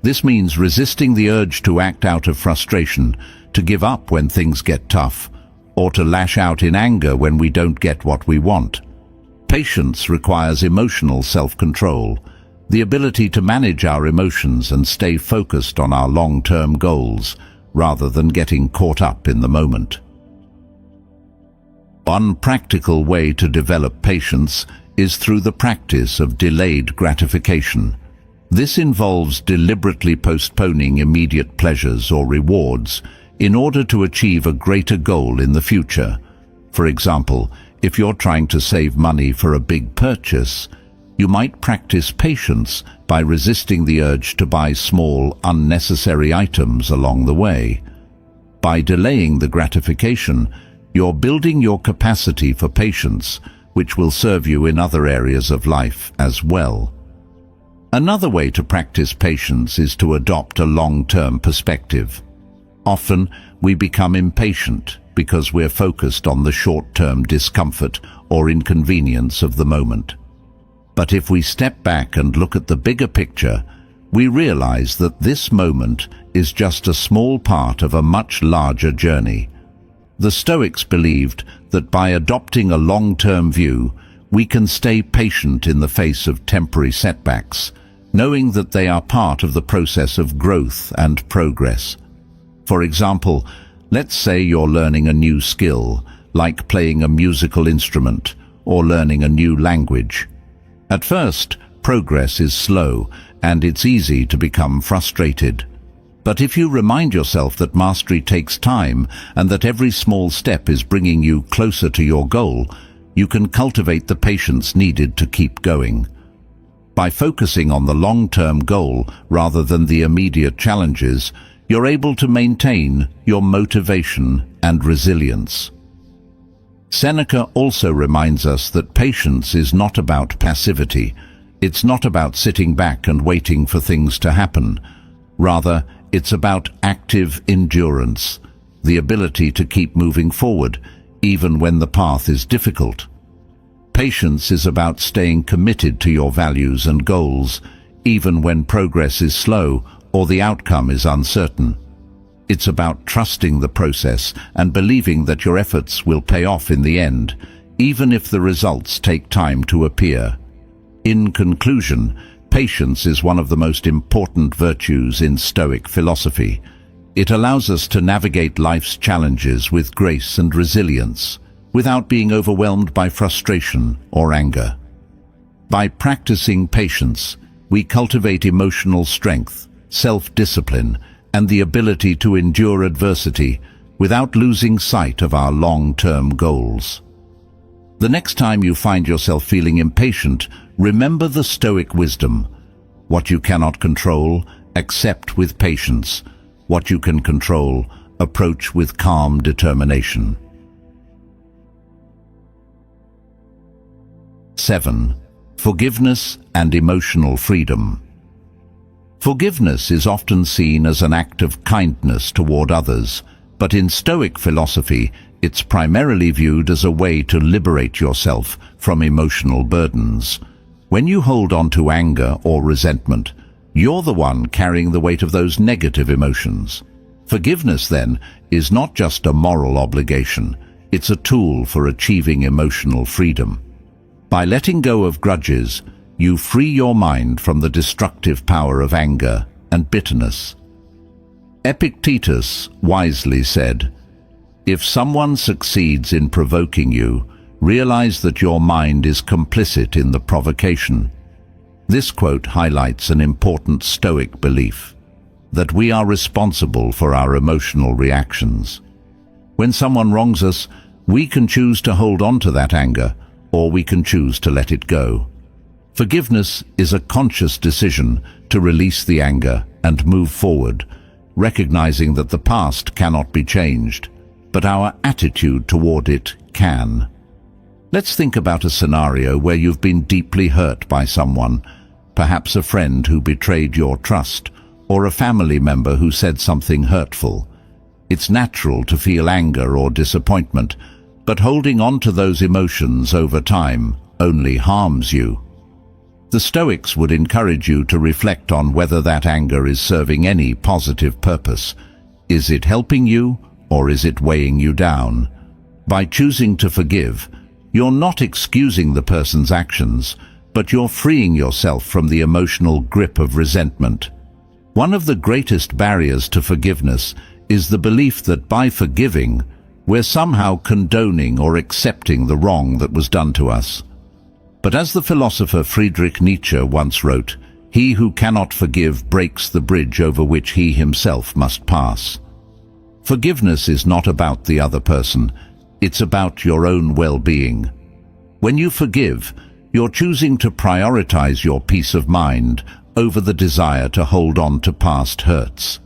A: This means resisting the urge to act out of frustration, to give up when things get tough, or to lash out in anger when we don't get what we want. Patience requires emotional self-control, the ability to manage our emotions and stay focused on our long-term goals, rather than getting caught up in the moment. One practical way to develop patience is through the practice of delayed gratification. This involves deliberately postponing immediate pleasures or rewards in order to achieve a greater goal in the future. For example, if you're trying to save money for a big purchase, you might practice patience by resisting the urge to buy small, unnecessary items along the way. By delaying the gratification, you're building your capacity for patience, which will serve you in other areas of life as well. Another way to practice patience is to adopt a long-term perspective. Often, we become impatient because we're focused on the short-term discomfort or inconvenience of the moment. But if we step back and look at the bigger picture, we realize that this moment is just a small part of a much larger journey. The Stoics believed that by adopting a long-term view, we can stay patient in the face of temporary setbacks, knowing that they are part of the process of growth and progress. For example, let's say you're learning a new skill, like playing a musical instrument or learning a new language. At first, progress is slow, and it's easy to become frustrated. But if you remind yourself that mastery takes time and that every small step is bringing you closer to your goal, you can cultivate the patience needed to keep going. By focusing on the long-term goal rather than the immediate challenges, you're able to maintain your motivation and resilience. Seneca also reminds us that patience is not about passivity. It's not about sitting back and waiting for things to happen. Rather, it's about active endurance, the ability to keep moving forward, even when the path is difficult. Patience is about staying committed to your values and goals, even when progress is slow or the outcome is uncertain. It's about trusting the process and believing that your efforts will pay off in the end, even if the results take time to appear. In conclusion, patience is one of the most important virtues in Stoic philosophy. It allows us to navigate life's challenges with grace and resilience, without being overwhelmed by frustration or anger. By practicing patience, we cultivate emotional strength, self-discipline, and the ability to endure adversity without losing sight of our long-term goals. The next time you find yourself feeling impatient, remember the Stoic wisdom. What you cannot control, accept with patience. What you can control, approach with calm determination. 7. Forgiveness and emotional freedom. Forgiveness is often seen as an act of kindness toward others, but in Stoic philosophy, it's primarily viewed as a way to liberate yourself from emotional burdens. When you hold on to anger or resentment, you're the one carrying the weight of those negative emotions. Forgiveness, then, is not just a moral obligation, it's a tool for achieving emotional freedom. By letting go of grudges, you free your mind from the destructive power of anger and bitterness. Epictetus wisely said, "If someone succeeds in provoking you, realize that your mind is complicit in the provocation." This quote highlights an important Stoic belief, that we are responsible for our emotional reactions. When someone wrongs us, we can choose to hold on to that anger, or we can choose to let it go. Forgiveness is a conscious decision to release the anger and move forward, recognizing that the past cannot be changed, but our attitude toward it can. Let's think about a scenario where you've been deeply hurt by someone, perhaps a friend who betrayed your trust, or a family member who said something hurtful. It's natural to feel anger or disappointment, but holding on to those emotions over time only harms you. The Stoics would encourage you to reflect on whether that anger is serving any positive purpose. Is it helping you, or is it weighing you down? By choosing to forgive, you're not excusing the person's actions, but you're freeing yourself from the emotional grip of resentment. One of the greatest barriers to forgiveness is the belief that by forgiving, we're somehow condoning or accepting the wrong that was done to us. But as the philosopher Friedrich Nietzsche once wrote, "He who cannot forgive breaks the bridge over which he himself must pass." Forgiveness is not about the other person, it's about your own well-being. When you forgive, you're choosing to prioritize your peace of mind over the desire to hold on to past hurts.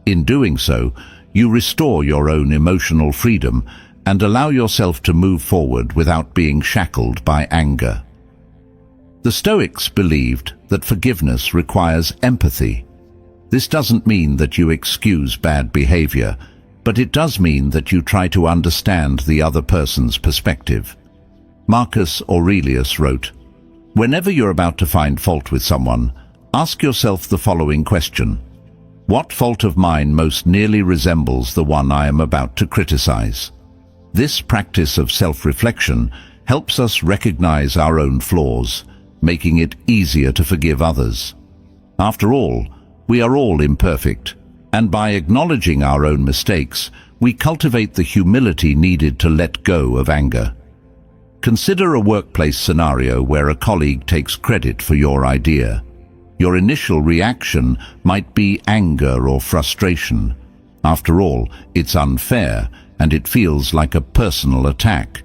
A: In doing so, you restore your own emotional freedom and allow yourself to move forward without being shackled by anger. The Stoics believed that forgiveness requires empathy. This doesn't mean that you excuse bad behavior, but it does mean that you try to understand the other person's perspective. Marcus Aurelius wrote, "Whenever you're about to find fault with someone, ask yourself the following question: what fault of mine most nearly resembles the one I am about to criticize?" This practice of self-reflection helps us recognize our own flaws, making it easier to forgive others. After all, we are all imperfect, And by acknowledging our own mistakes, we cultivate the humility needed to let go of anger. Consider a workplace scenario where a colleague takes credit for your idea. Your initial reaction might be anger or frustration. After all, it's unfair, and it feels like a personal attack.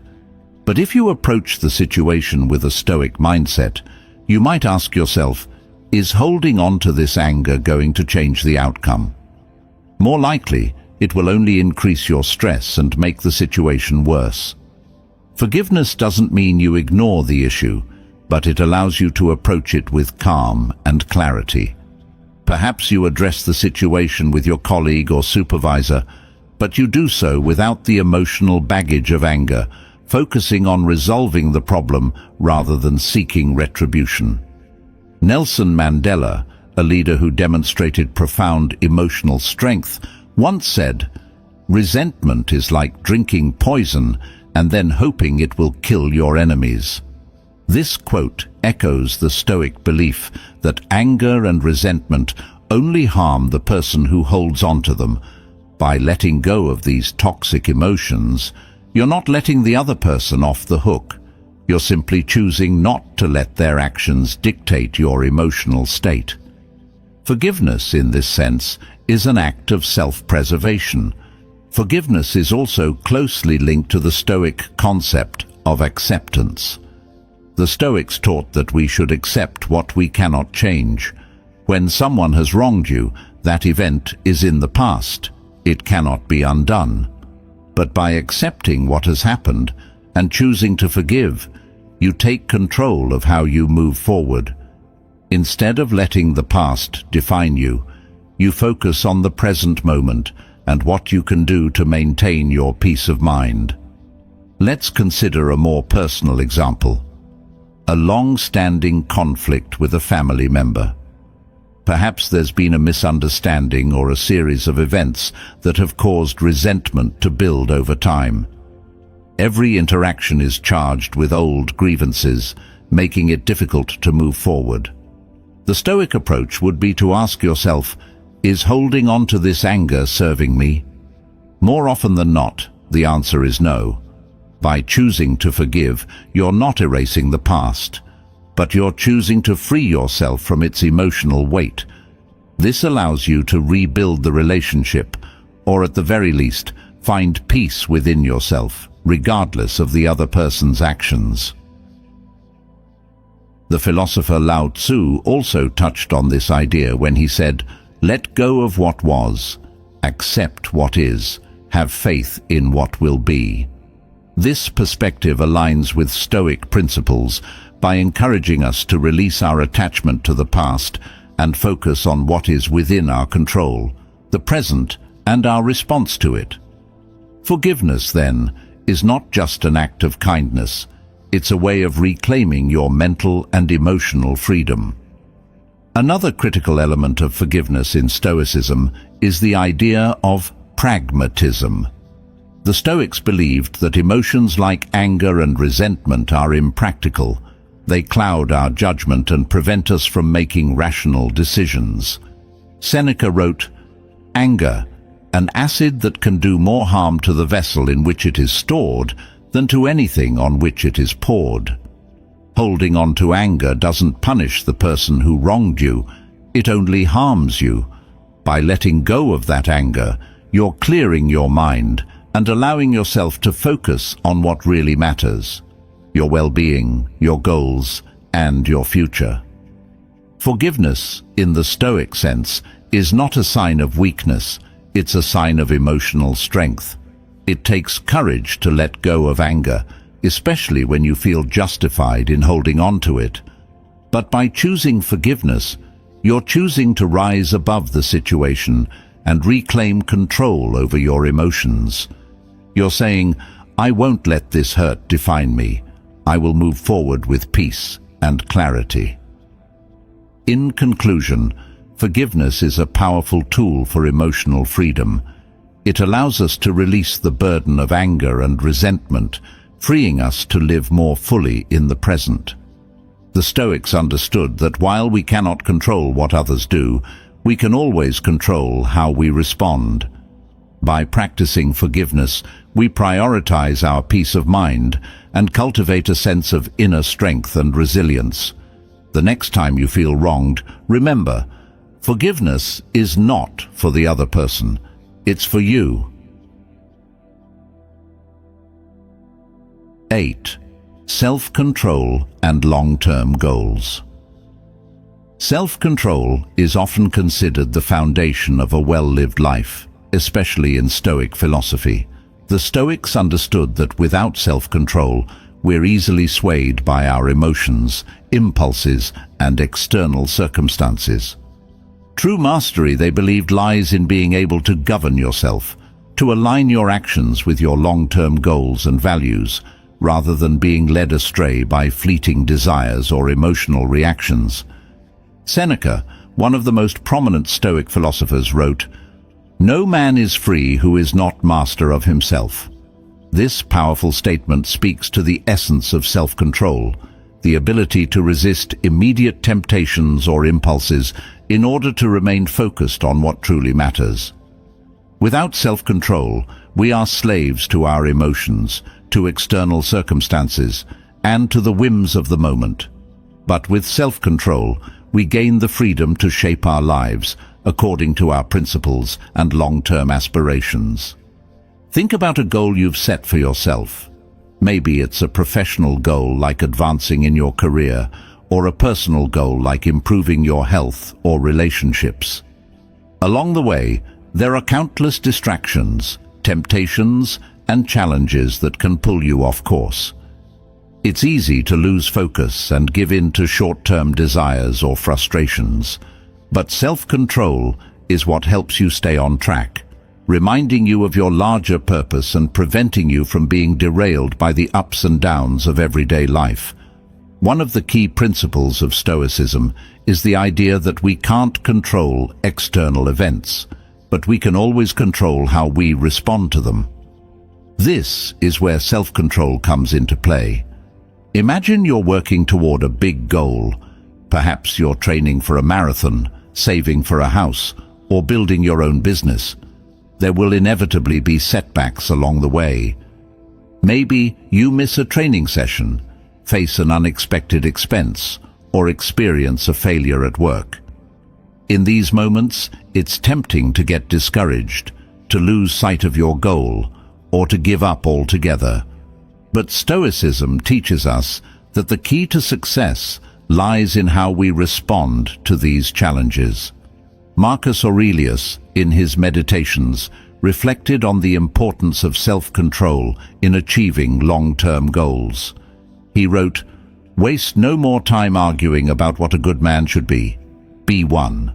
A: But if you approach the situation with a Stoic mindset, you might ask yourself, is holding on to this anger going to change the outcome? More likely, it will only increase your stress and make the situation worse. Forgiveness doesn't mean you ignore the issue, but it allows you to approach it with calm and clarity. Perhaps you address the situation with your colleague or supervisor, but you do so without the emotional baggage of anger, focusing on resolving the problem rather than seeking retribution. Nelson Mandela, a leader who demonstrated profound emotional strength, once said, "Resentment is like drinking poison and then hoping it will kill your enemies." This quote echoes the Stoic belief that anger and resentment only harm the person who holds on to them. By letting go of these toxic emotions, you're not letting the other person off the hook. You're simply choosing not to let their actions dictate your emotional state. Forgiveness, in this sense, is an act of self-preservation. Forgiveness is also closely linked to the Stoic concept of acceptance. The Stoics taught that we should accept what we cannot change. When someone has wronged you, that event is in the past. It cannot be undone. But by accepting what has happened and choosing to forgive, you take control of how you move forward. Instead of letting the past define you, you focus on the present moment and what you can do to maintain your peace of mind. Let's consider a more personal example. A long-standing conflict with a family member. Perhaps there's been a misunderstanding or a series of events that have caused resentment to build over time. Every interaction is charged with old grievances, making it difficult to move forward. The Stoic approach would be to ask yourself, is holding on to this anger serving me? More often than not, the answer is no. By choosing to forgive, you're not erasing the past, but you're choosing to free yourself from its emotional weight. This allows you to rebuild the relationship, or at the very least, find peace within yourself, regardless of the other person's actions. The philosopher Lao Tzu also touched on this idea when he said, "Let go of what was, accept what is, have faith in what will be." This perspective aligns with Stoic principles by encouraging us to release our attachment to the past and focus on what is within our control, the present, and our response to it. Forgiveness, then, is not just an act of kindness. It's a way of reclaiming your mental and emotional freedom. Another critical element of forgiveness in Stoicism is the idea of pragmatism. The Stoics believed that emotions like anger and resentment are impractical. They cloud our judgment and prevent us from making rational decisions. Seneca wrote, "Anger, an acid that can do more harm to the vessel in which it is stored than to anything on which it is poured." Holding on to anger doesn't punish the person who wronged you, it only harms you. By letting go of that anger, you're clearing your mind and allowing yourself to focus on what really matters: your well-being, your goals, and your future. Forgiveness, in the Stoic sense, is not a sign of weakness, it's a sign of emotional strength. It takes courage to let go of anger, especially when you feel justified in holding on to it. But by choosing forgiveness, you're choosing to rise above the situation and reclaim control over your emotions. You're saying, "I won't let this hurt define me. I will move forward with peace and clarity." In conclusion, forgiveness is a powerful tool for emotional freedom. It allows us to release the burden of anger and resentment, freeing us to live more fully in the present. The Stoics understood that while we cannot control what others do, we can always control how we respond. By practicing forgiveness, we prioritize our peace of mind and cultivate a sense of inner strength and resilience. The next time you feel wronged, remember, forgiveness is not for the other person, it's for you. 8. Self-control and long-term goals. Self-control is often considered the foundation of a well-lived life, especially in Stoic philosophy. The Stoics understood that without self-control, we're easily swayed by our emotions, impulses, and external circumstances. True mastery, they believed, lies in being able to govern yourself, to align your actions with your long-term goals and values, rather than being led astray by fleeting desires or emotional reactions. Seneca, one of the most prominent Stoic philosophers, wrote, "No man is free who is not master of himself." This powerful statement speaks to the essence of self-control, the ability to resist immediate temptations or impulses in order to remain focused on what truly matters. Without self-control, we are slaves to our emotions, to external circumstances, and to the whims of the moment. But with self-control, we gain the freedom to shape our lives according to our principles and long-term aspirations. Think about a goal you've set for yourself. Maybe it's a professional goal like advancing in your career, or a personal goal like improving your health or relationships. Along the way, there are countless distractions, temptations, and challenges that can pull you off course. It's easy to lose focus and give in to short-term desires or frustrations, but self-control is what helps you stay on track, reminding you of your larger purpose and preventing you from being derailed by the ups and downs of everyday life. One of the key principles of Stoicism is the idea that we can't control external events, but we can always control how we respond to them. This is where self-control comes into play. Imagine you're working toward a big goal. Perhaps you're training for a marathon, saving for a house, or building your own business. There will inevitably be setbacks along the way. Maybe you miss a training session, face an unexpected expense, or experience a failure at work. In these moments, it's tempting to get discouraged, to lose sight of your goal, or to give up altogether. But Stoicism teaches us that the key to success lies in how we respond to these challenges. Marcus Aurelius, in his Meditations, reflected on the importance of self-control in achieving long-term goals. He wrote, "Waste no more time arguing about what a good man should be. Be one."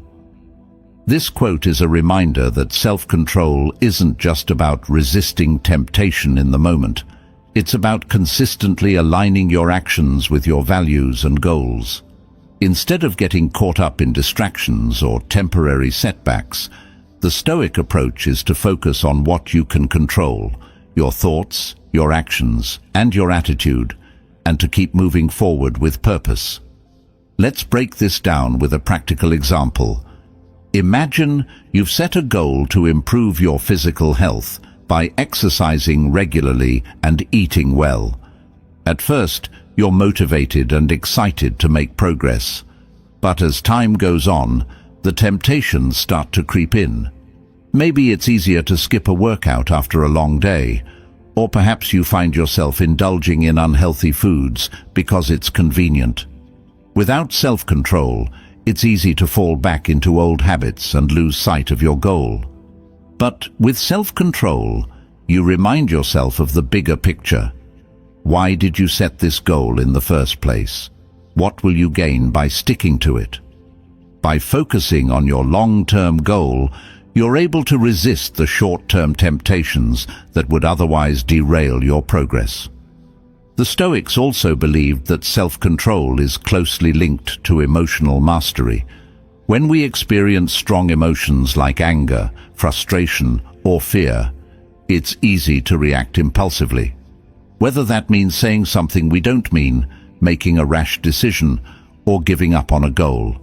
A: This quote is a reminder that self-control isn't just about resisting temptation in the moment. It's about consistently aligning your actions with your values and goals. Instead of getting caught up in distractions or temporary setbacks, the Stoic approach is to focus on what you can control, your thoughts, your actions, and your attitude, and to keep moving forward with purpose. Let's break this down with a practical example. Imagine you've set a goal to improve your physical health by exercising regularly and eating well. At first, you're motivated and excited to make progress. But as time goes on, the temptations start to creep in. Maybe it's easier to skip a workout after a long day, or perhaps you find yourself indulging in unhealthy foods because it's convenient. Without self-control, it's easy to fall back into old habits and lose sight of your goal. But with self-control, you remind yourself of the bigger picture. Why did you set this goal in the first place? What will you gain by sticking to it? By focusing on your long-term goal, you're able to resist the short-term temptations that would otherwise derail your progress. The Stoics also believed that self-control is closely linked to emotional mastery. When we experience strong emotions like anger, frustration, or fear, it's easy to react impulsively. Whether that means saying something we don't mean, making a rash decision, or giving up on a goal.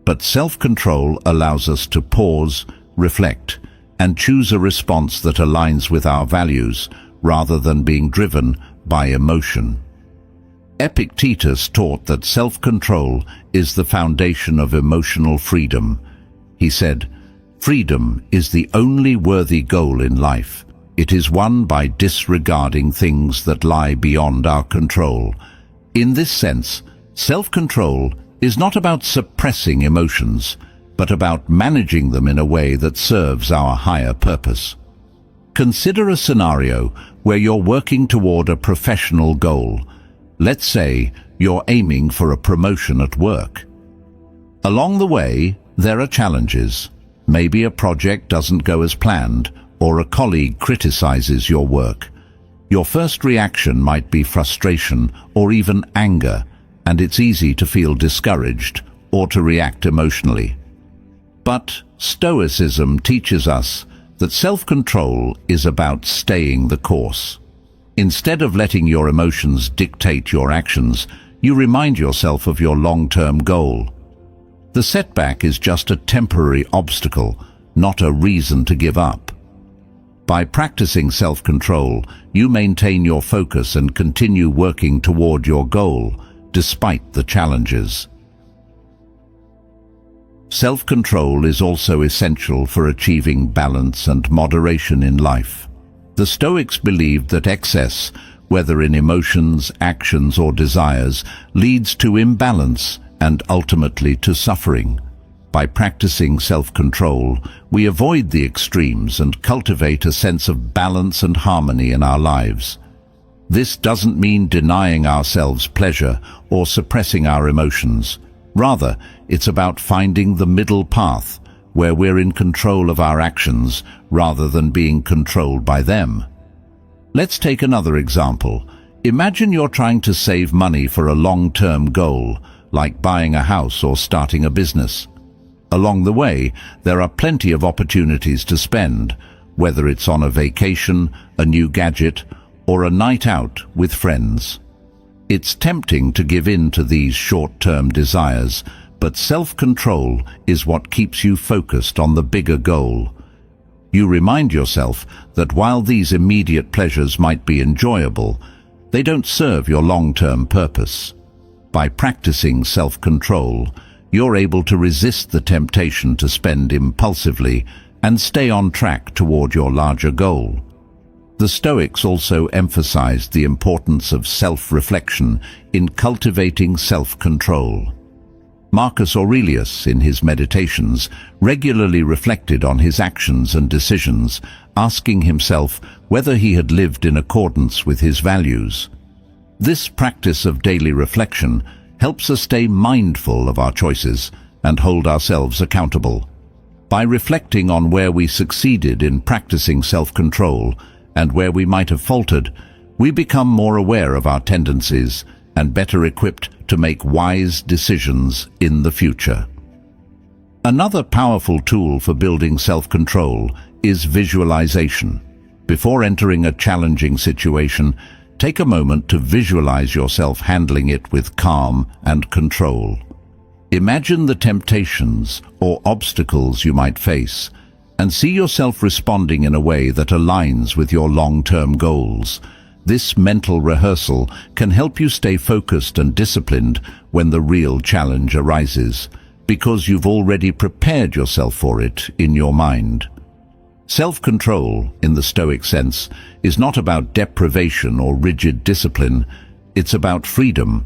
A: But self-control allows us to pause, reflect, and choose a response that aligns with our values, rather than being driven by emotion. Epictetus taught that self-control is the foundation of emotional freedom. He said, "Freedom is the only worthy goal in life. It is won by disregarding things that lie beyond our control." In this sense, self-control is not about suppressing emotions, but about managing them in a way that serves our higher purpose. Consider a scenario where you're working toward a professional goal. Let's say you're aiming for a promotion at work. Along the way, there are challenges. Maybe a project doesn't go as planned, or a colleague criticizes your work. Your first reaction might be frustration or even anger, and it's easy to feel discouraged or to react emotionally. But Stoicism teaches us that self-control is about staying the course. Instead of letting your emotions dictate your actions, you remind yourself of your long-term goal. The setback is just a temporary obstacle, not a reason to give up. By practicing self-control, you maintain your focus and continue working toward your goal, despite the challenges. Self-control is also essential for achieving balance and moderation in life. The Stoics believed that excess, whether in emotions, actions, or desires, leads to imbalance and ultimately to suffering. By practicing self-control, we avoid the extremes and cultivate a sense of balance and harmony in our lives. This doesn't mean denying ourselves pleasure or suppressing our emotions. Rather, it's about finding the middle path, where we're in control of our actions rather than being controlled by them. Let's take another example. Imagine you're trying to save money for a long-term goal, like buying a house or starting a business. Along the way, there are plenty of opportunities to spend, whether it's on a vacation, a new gadget, or a night out with friends. It's tempting to give in to these short-term desires, but self-control is what keeps you focused on the bigger goal. You remind yourself that while these immediate pleasures might be enjoyable, they don't serve your long-term purpose. By practicing self-control, you're able to resist the temptation to spend impulsively and stay on track toward your larger goal. The Stoics also emphasized the importance of self-reflection in cultivating self-control. Marcus Aurelius, in his Meditations, regularly reflected on his actions and decisions, asking himself whether he had lived in accordance with his values. This practice of daily reflection helps us stay mindful of our choices and hold ourselves accountable. By reflecting on where we succeeded in practicing self-control and where we might have faltered, we become more aware of our tendencies and better equipped to make wise decisions in the future. Another powerful tool for building self-control is visualization. Before entering a challenging situation, take a moment to visualize yourself handling it with calm and control. Imagine the temptations or obstacles you might face, and see yourself responding in a way that aligns with your long-term goals. This mental rehearsal can help you stay focused and disciplined when the real challenge arises, because you've already prepared yourself for it in your mind. Self-control, in the Stoic sense, is not about deprivation or rigid discipline. It's about freedom.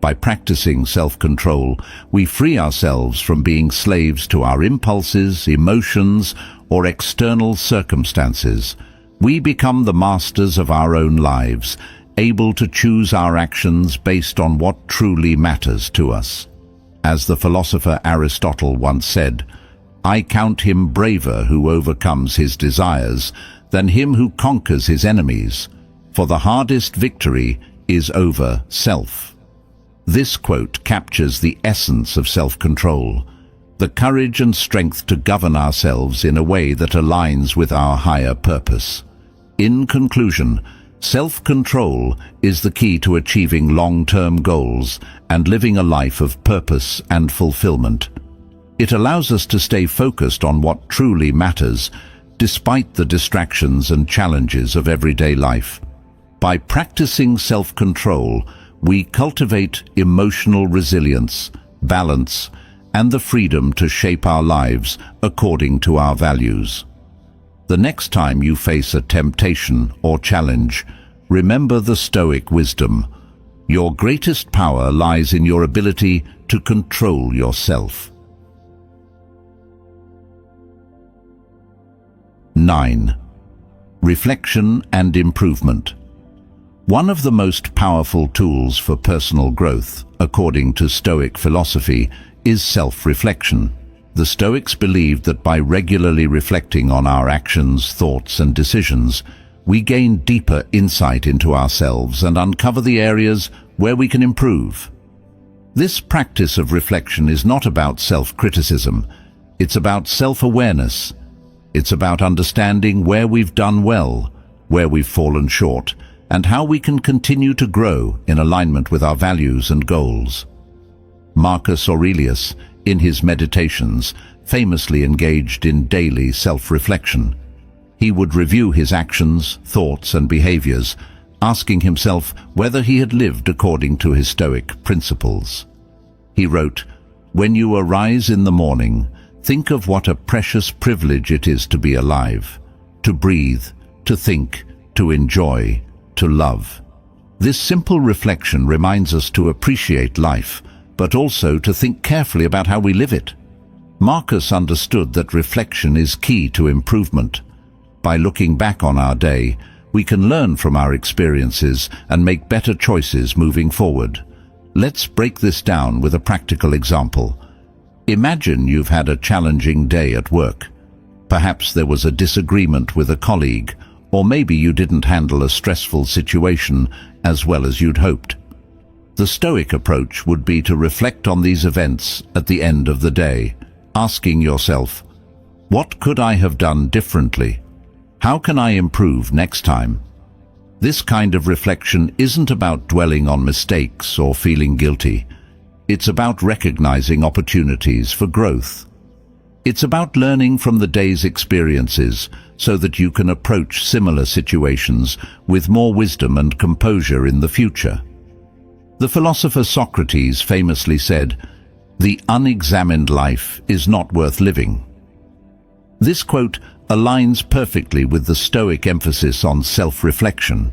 A: By practicing self-control, we free ourselves from being slaves to our impulses, emotions, or external circumstances. We become the masters of our own lives, able to choose our actions based on what truly matters to us. As the philosopher Aristotle once said, "I count him braver who overcomes his desires than him who conquers his enemies, for the hardest victory is over self." This quote captures the essence of self-control, the courage and strength to govern ourselves in a way that aligns with our higher purpose. In conclusion, self-control is the key to achieving long-term goals and living a life of purpose and fulfillment. It allows us to stay focused on what truly matters, despite the distractions and challenges of everyday life. By practicing self-control, we cultivate emotional resilience, balance, and the freedom to shape our lives according to our values. The next time you face a temptation or challenge, remember the Stoic wisdom. Your greatest power lies in your ability to control yourself. 9. Reflection and improvement. One of the most powerful tools for personal growth, according to Stoic philosophy, is self-reflection. The Stoics believed that by regularly reflecting on our actions, thoughts, and decisions, we gain deeper insight into ourselves and uncover the areas where we can improve. This practice of reflection is not about self-criticism. It's about self-awareness. It's about understanding where we've done well, where we've fallen short, and how we can continue to grow in alignment with our values and goals. Marcus Aurelius, in his meditations, famously engaged in daily self-reflection. He would review his actions, thoughts, and behaviors, asking himself whether he had lived according to his Stoic principles. He wrote, "When you arise in the morning, think of what a precious privilege it is to be alive, to breathe, to think, to enjoy, to love." This simple reflection reminds us to appreciate life, but also to think carefully about how we live it. Marcus understood that reflection is key to improvement. By looking back on our day, we can learn from our experiences and make better choices moving forward. Let's break this down with a practical example. Imagine you've had a challenging day at work. Perhaps there was a disagreement with a colleague, or maybe you didn't handle a stressful situation as well as you'd hoped. The Stoic approach would be to reflect on these events at the end of the day, asking yourself, what could I have done differently? How can I improve next time? This kind of reflection isn't about dwelling on mistakes or feeling guilty. It's about recognizing opportunities for growth. It's about learning from the day's experiences so that you can approach similar situations with more wisdom and composure in the future. The philosopher Socrates famously said, "The unexamined life is not worth living." This quote aligns perfectly with the Stoic emphasis on self-reflection.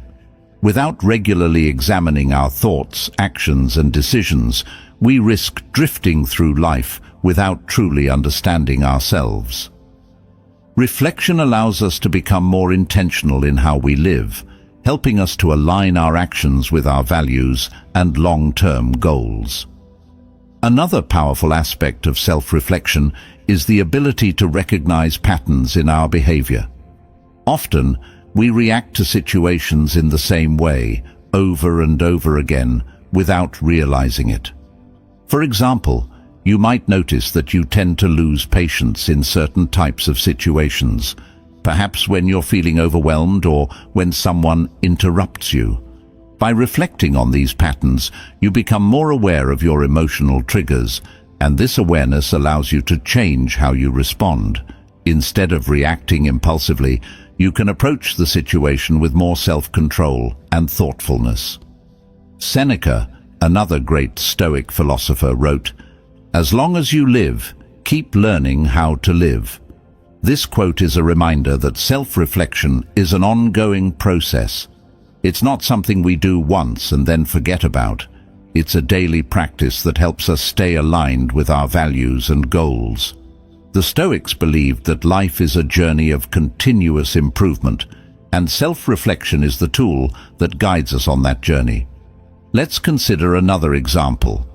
A: Without regularly examining our thoughts, actions, and decisions, we risk drifting through life without truly understanding ourselves. Reflection allows us to become more intentional in how we live, helping us to align our actions with our values and long-term goals. Another powerful aspect of self-reflection is the ability to recognize patterns in our behavior. Often, we react to situations in the same way, over and over again, without realizing it. For example, you might notice that you tend to lose patience in certain types of situations, perhaps when you're feeling overwhelmed or when someone interrupts you. By reflecting on these patterns, you become more aware of your emotional triggers, and this awareness allows you to change how you respond. Instead of reacting impulsively, you can approach the situation with more self-control and thoughtfulness. Seneca, another great Stoic philosopher, wrote, "As long as you live, keep learning how to live." This quote is a reminder that self-reflection is an ongoing process. It's not something we do once and then forget about. It's a daily practice that helps us stay aligned with our values and goals. The Stoics believed that life is a journey of continuous improvement, and self-reflection is the tool that guides us on that journey. Let's consider another example.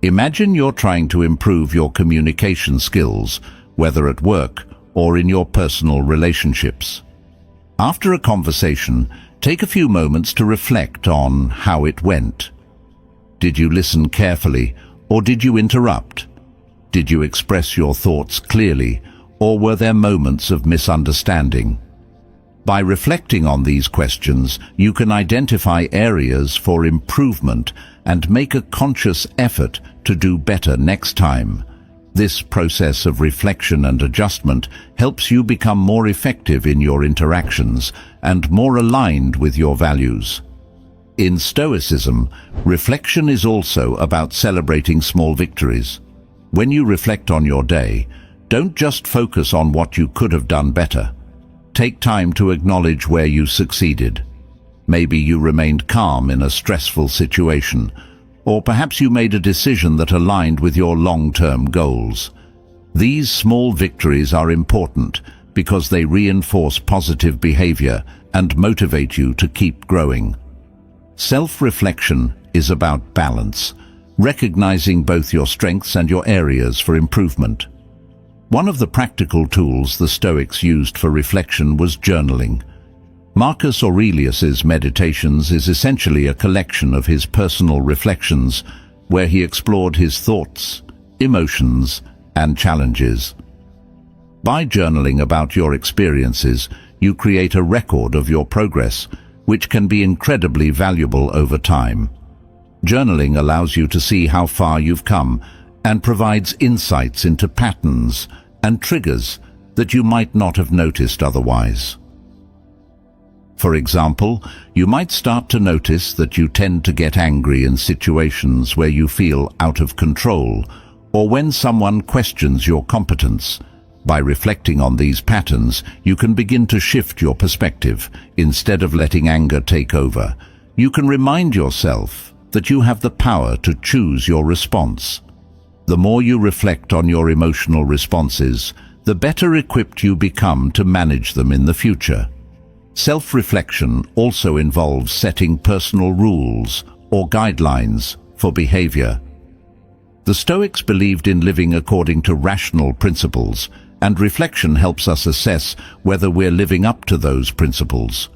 A: Imagine you're trying to improve your communication skills, whether at work or in your personal relationships. After a conversation, take a few moments to reflect on how it went. Did you listen carefully, or did you interrupt? Did you express your thoughts clearly, or were there moments of misunderstanding? By reflecting on these questions, you can identify areas for improvement and make a conscious effort to do better next time. This process of reflection and adjustment helps you become more effective in your interactions and more aligned with your values. In Stoicism, reflection is also about celebrating small victories. When you reflect on your day, don't just focus on what you could have done better. Take time to acknowledge where you succeeded. Maybe you remained calm in a stressful situation, or perhaps you made a decision that aligned with your long-term goals. These small victories are important because they reinforce positive behavior and motivate you to keep growing. Self-reflection is about balance, recognizing both your strengths and your areas for improvement. One of the practical tools the Stoics used for reflection was journaling. Marcus Aurelius's Meditations is essentially a collection of his personal reflections where he explored his thoughts, emotions, and challenges. By journaling about your experiences, you create a record of your progress, which can be incredibly valuable over time. Journaling allows you to see how far you've come and provides insights into patterns and triggers that you might not have noticed otherwise. For example, you might start to notice that you tend to get angry in situations where you feel out of control or when someone questions your competence. By reflecting on these patterns, you can begin to shift your perspective. Instead of letting anger take over, you can remind yourself that you have the power to choose your response. The more you reflect on your emotional responses, the better equipped you become to manage them in the future. Self-reflection also involves setting personal rules or guidelines for behavior. The Stoics believed in living according to rational principles, and reflection helps us assess whether we're living up to those principles.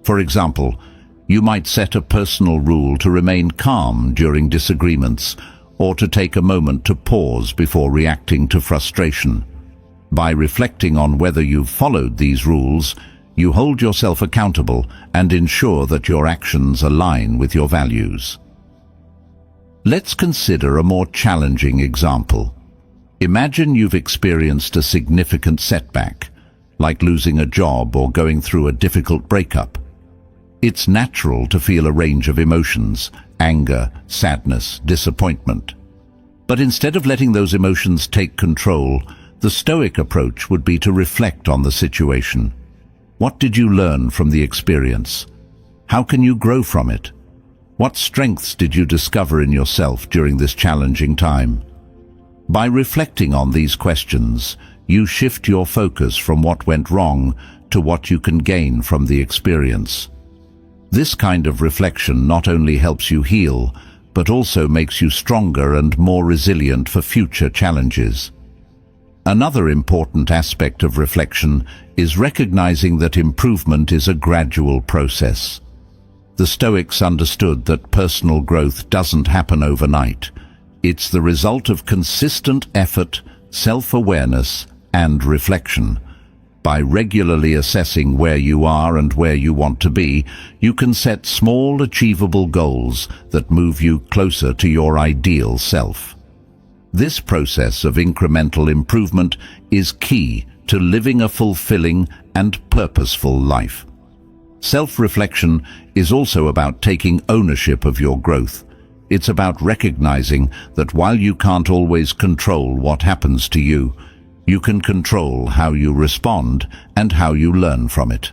A: For example, you might set a personal rule to remain calm during disagreements, or to take a moment to pause before reacting to frustration. By reflecting on whether you've followed these rules, you hold yourself accountable and ensure that your actions align with your values. Let's consider a more challenging example. Imagine you've experienced a significant setback, like losing a job or going through a difficult breakup. It's natural to feel a range of emotions: anger, sadness, disappointment. But instead of letting those emotions take control, the Stoic approach would be to reflect on the situation. What did you learn from the experience? How can you grow from it? What strengths did you discover in yourself during this challenging time? By reflecting on these questions, you shift your focus from what went wrong to what you can gain from the experience. This kind of reflection not only helps you heal, but also makes you stronger and more resilient for future challenges. Another important aspect of reflection is recognizing that improvement is a gradual process. The Stoics understood that personal growth doesn't happen overnight. It's the result of consistent effort, self-awareness, and reflection. By regularly assessing where you are and where you want to be, you can set small, achievable goals that move you closer to your ideal self. This process of incremental improvement is key to living a fulfilling and purposeful life. Self-reflection is also about taking ownership of your growth. It's about recognizing that while you can't always control what happens to you, you can control how you respond and how you learn from it.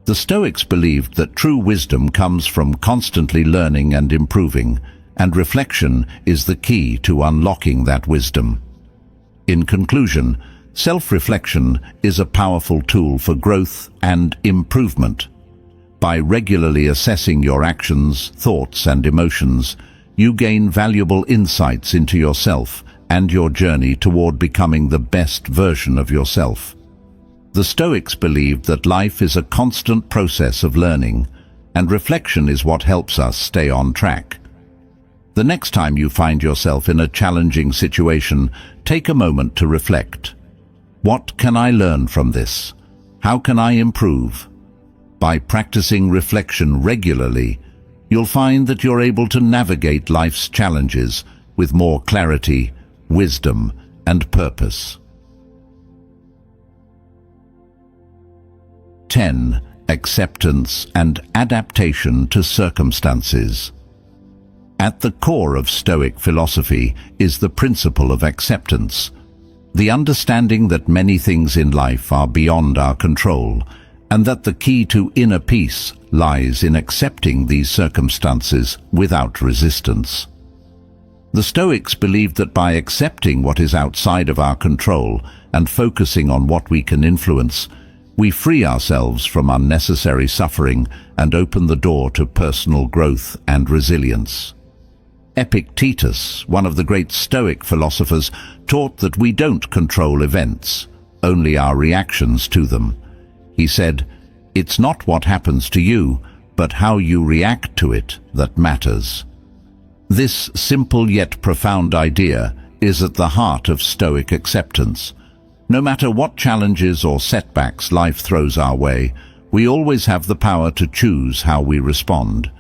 A: The Stoics believed that true wisdom comes from constantly learning and improving, and reflection is the key to unlocking that wisdom. In conclusion, self-reflection is a powerful tool for growth and improvement. By regularly assessing your actions, thoughts, and emotions, you gain valuable insights into yourself and your journey toward becoming the best version of yourself. The Stoics believed that life is a constant process of learning, and reflection is what helps us stay on track. The next time you find yourself in a challenging situation, take a moment to reflect. What can I learn from this? How can I improve? By practicing reflection regularly, you'll find that you're able to navigate life's challenges with more clarity, wisdom, and purpose. 10. Acceptance and adaptation to circumstances. At the core of Stoic philosophy is the principle of acceptance, the understanding that many things in life are beyond our control, and that the key to inner peace lies in accepting these circumstances without resistance. The Stoics believed that by accepting what is outside of our control and focusing on what we can influence, we free ourselves from unnecessary suffering and open the door to personal growth and resilience. Epictetus, one of the great Stoic philosophers, taught that we don't control events, only our reactions to them. He said, "It's not what happens to you, but how you react to it that matters." This simple yet profound idea is at the heart of Stoic acceptance. No matter what challenges or setbacks life throws our way, we always have the power to choose how we respond.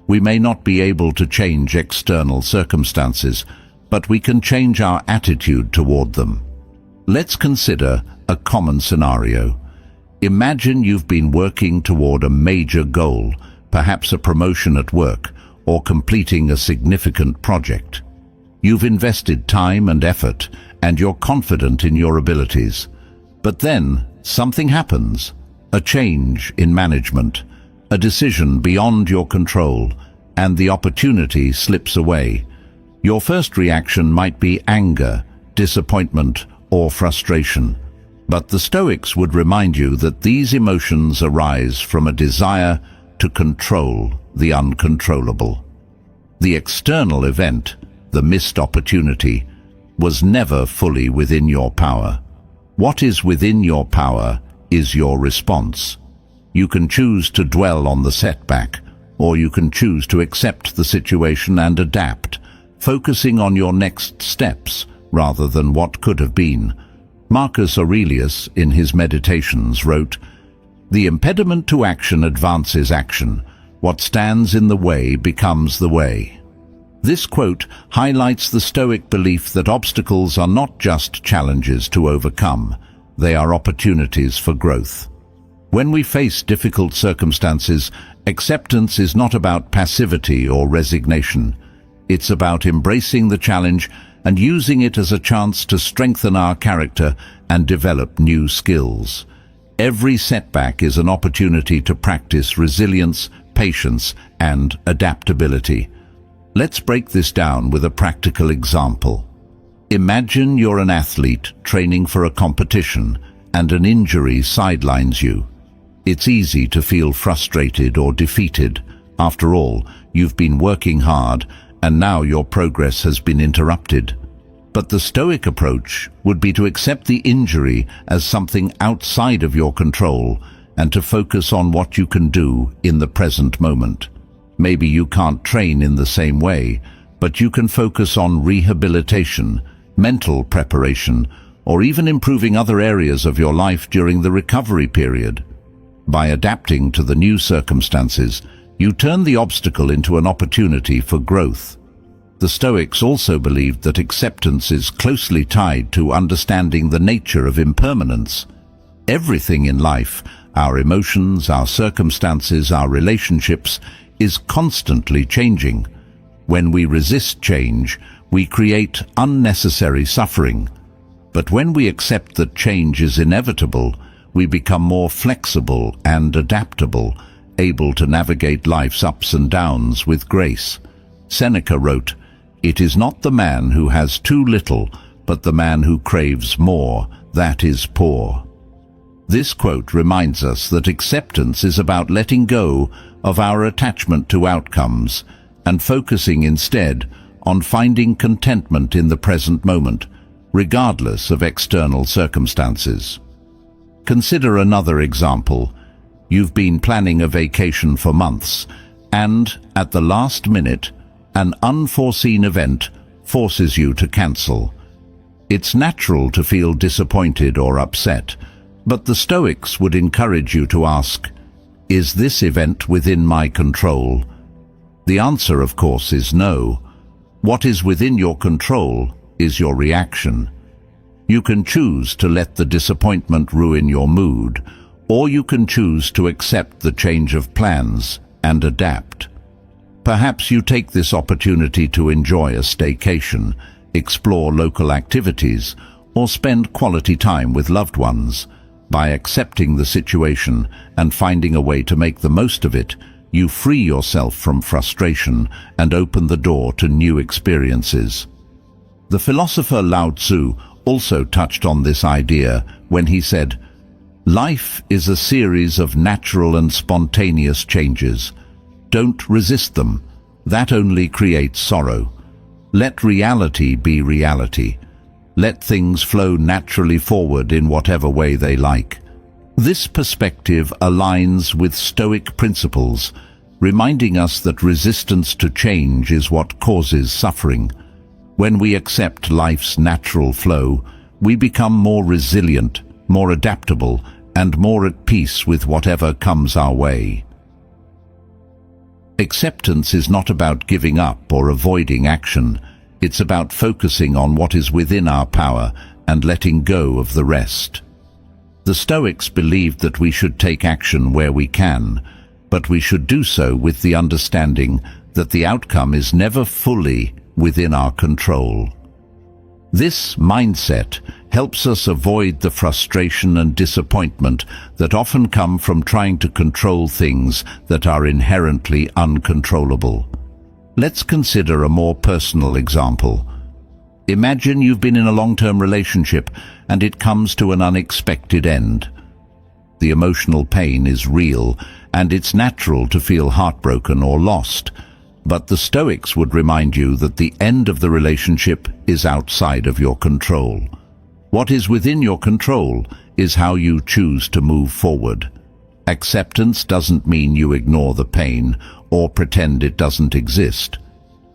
A: We may not be able to change external circumstances, but we can change our attitude toward them. Let's consider a common scenario. Imagine you've been working toward a major goal, perhaps a promotion at work, or completing a significant project. You've invested time and effort, and you're confident in your abilities. But then, something happens. A change in management, a decision beyond your control, and the opportunity slips away. Your first reaction might be anger, disappointment, or frustration. But the Stoics would remind you that these emotions arise from a desire to control the uncontrollable. The external event, the missed opportunity, was never fully within your power. What is within your power is your response. You can choose to dwell on the setback, or you can choose to accept the situation and adapt, focusing on your next steps rather than what could have been. Marcus Aurelius, in his Meditations, wrote, "The impediment to action advances action. What stands in the way becomes the way." This quote highlights the Stoic belief that obstacles are not just challenges to overcome, they are opportunities for growth. When we face difficult circumstances, acceptance is not about passivity or resignation. It's about embracing the challenge and using it as a chance to strengthen our character and develop new skills. Every setback is an opportunity to practice resilience, patience, and adaptability. Let's break this down with a practical example. Imagine you're an athlete training for a competition and an injury sidelines you. It's easy to feel frustrated or defeated. After all, you've been working hard and now your progress has been interrupted. But the Stoic approach would be to accept the injury as something outside of your control and to focus on what you can do in the present moment. Maybe you can't train in the same way, but you can focus on rehabilitation, mental preparation, or even improving other areas of your life during the recovery period. By adapting to the new circumstances, you turn the obstacle into an opportunity for growth. The Stoics also believed that acceptance is closely tied to understanding the nature of impermanence. Everything in life, our emotions, our circumstances, our relationships, is constantly changing. When we resist change, we create unnecessary suffering. But when we accept that change is inevitable, we become more flexible and adaptable, able to navigate life's ups and downs with grace. Seneca wrote, "It is not the man who has too little, but the man who craves more, that is poor." This quote reminds us that acceptance is about letting go of our attachment to outcomes and focusing instead on finding contentment in the present moment, regardless of external circumstances. Consider another example. You've been planning a vacation for months, and at the last minute, an unforeseen event forces you to cancel. It's natural to feel disappointed or upset, but the Stoics would encourage you to ask, is this event within my control? The answer, of course, is no. What is within your control is your reaction. You can choose to let the disappointment ruin your mood, or you can choose to accept the change of plans and adapt. Perhaps you take this opportunity to enjoy a staycation, explore local activities, or spend quality time with loved ones. By accepting the situation and finding a way to make the most of it, you free yourself from frustration and open the door to new experiences. The philosopher Lao Tzu also touched on this idea when he said, "Life is a series of natural and spontaneous changes. Don't resist them. That only creates sorrow. Let reality be reality. Let things flow naturally forward in whatever way they like." This perspective aligns with Stoic principles, reminding us that resistance to change is what causes suffering. When we accept life's natural flow, we become more resilient, more adaptable, and more at peace with whatever comes our way. Acceptance is not about giving up or avoiding action. It's about focusing on what is within our power and letting go of the rest. The Stoics believed that we should take action where we can, but we should do so with the understanding that the outcome is never fully within our control. This mindset helps us avoid the frustration and disappointment that often come from trying to control things that are inherently uncontrollable. Let's consider a more personal example. Imagine you've been in a long-term relationship and it comes to an unexpected end. The emotional pain is real, and it's natural to feel heartbroken or lost. But the Stoics would remind you that the end of the relationship is outside of your control. What is within your control is how you choose to move forward. Acceptance doesn't mean you ignore the pain or pretend it doesn't exist.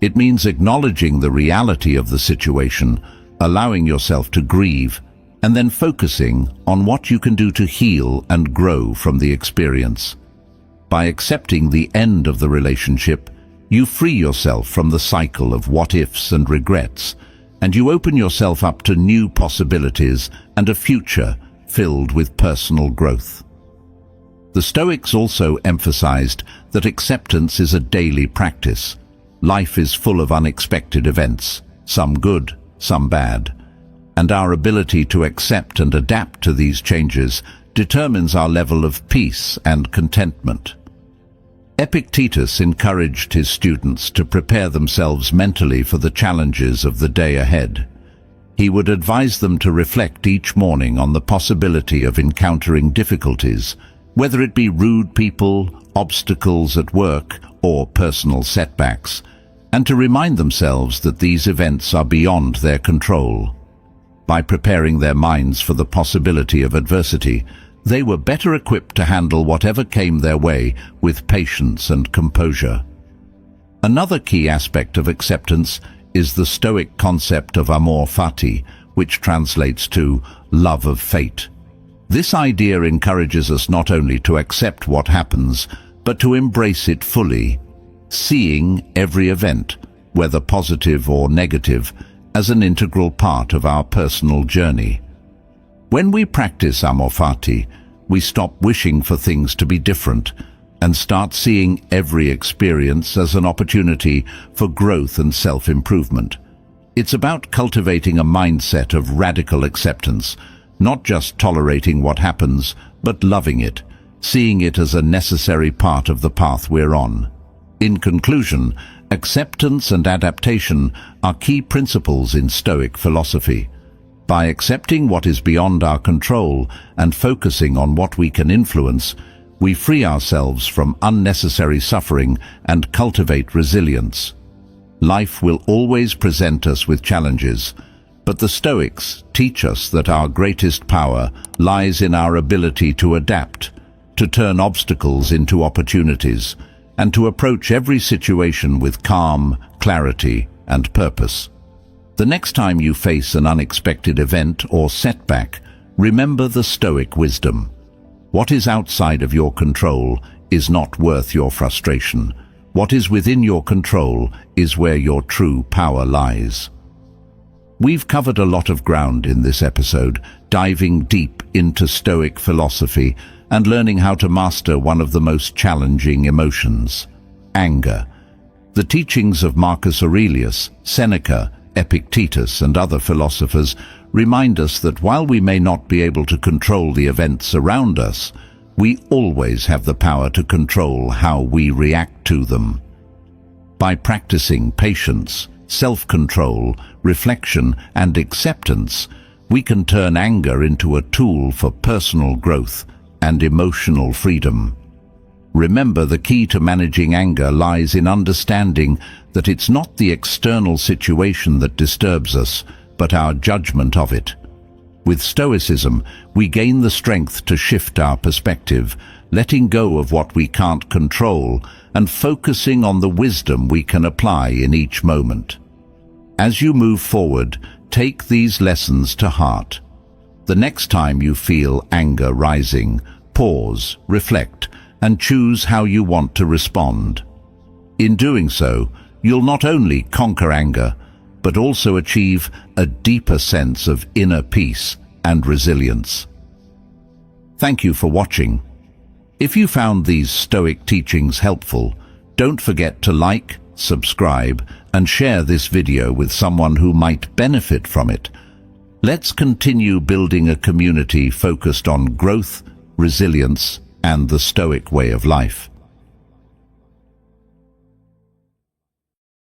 A: It means acknowledging the reality of the situation, allowing yourself to grieve, and then focusing on what you can do to heal and grow from the experience. By accepting the end of the relationship, you free yourself from the cycle of what-ifs and regrets, and you open yourself up to new possibilities and a future filled with personal growth. The Stoics also emphasized that acceptance is a daily practice. Life is full of unexpected events, some good, some bad, and our ability to accept and adapt to these changes determines our level of peace and contentment. Epictetus encouraged his students to prepare themselves mentally for the challenges of the day ahead. He would advise them to reflect each morning on the possibility of encountering difficulties, whether it be rude people, obstacles at work, or personal setbacks, and to remind themselves that these events are beyond their control. By preparing their minds for the possibility of adversity, they were better equipped to handle whatever came their way with patience and composure. Another key aspect of acceptance is the Stoic concept of amor fati, which translates to love of fate. This idea encourages us not only to accept what happens, but to embrace it fully, seeing every event, whether positive or negative, as an integral part of our personal journey. When we practice amor fati, we stop wishing for things to be different and start seeing every experience as an opportunity for growth and self-improvement. It's about cultivating a mindset of radical acceptance, not just tolerating what happens, but loving it, seeing it as a necessary part of the path we're on. In conclusion, acceptance and adaptation are key principles in Stoic philosophy. By accepting what is beyond our control and focusing on what we can influence, we free ourselves from unnecessary suffering and cultivate resilience. Life will always present us with challenges, but the Stoics teach us that our greatest power lies in our ability to adapt, to turn obstacles into opportunities, and to approach every situation with calm, clarity, and purpose. The next time you face an unexpected event or setback, remember the Stoic wisdom. What is outside of your control is not worth your frustration. What is within your control is where your true power lies. We've covered a lot of ground in this episode, diving deep into Stoic philosophy and learning how to master one of the most challenging emotions, anger. The teachings of Marcus Aurelius, Seneca, Epictetus, and other philosophers remind us that while we may not be able to control the events around us, we always have the power to control how we react to them. By practicing patience, self-control, reflection, and acceptance, we can turn anger into a tool for personal growth and emotional freedom. Remember, the key to managing anger lies in understanding that it's not the external situation that disturbs us, but our judgment of it. With Stoicism, we gain the strength to shift our perspective, letting go of what we can't control and focusing on the wisdom we can apply in each moment. As you move forward, take these lessons to heart. The next time you feel anger rising, pause, reflect, and choose how you want to respond. In doing so, you'll not only conquer anger, but also achieve a deeper sense of inner peace and resilience. Thank you for watching. If you found these Stoic teachings helpful, don't forget to like, subscribe, and share this video with someone who might benefit from it. Let's continue building a community focused on growth, resilience, and the Stoic way of life.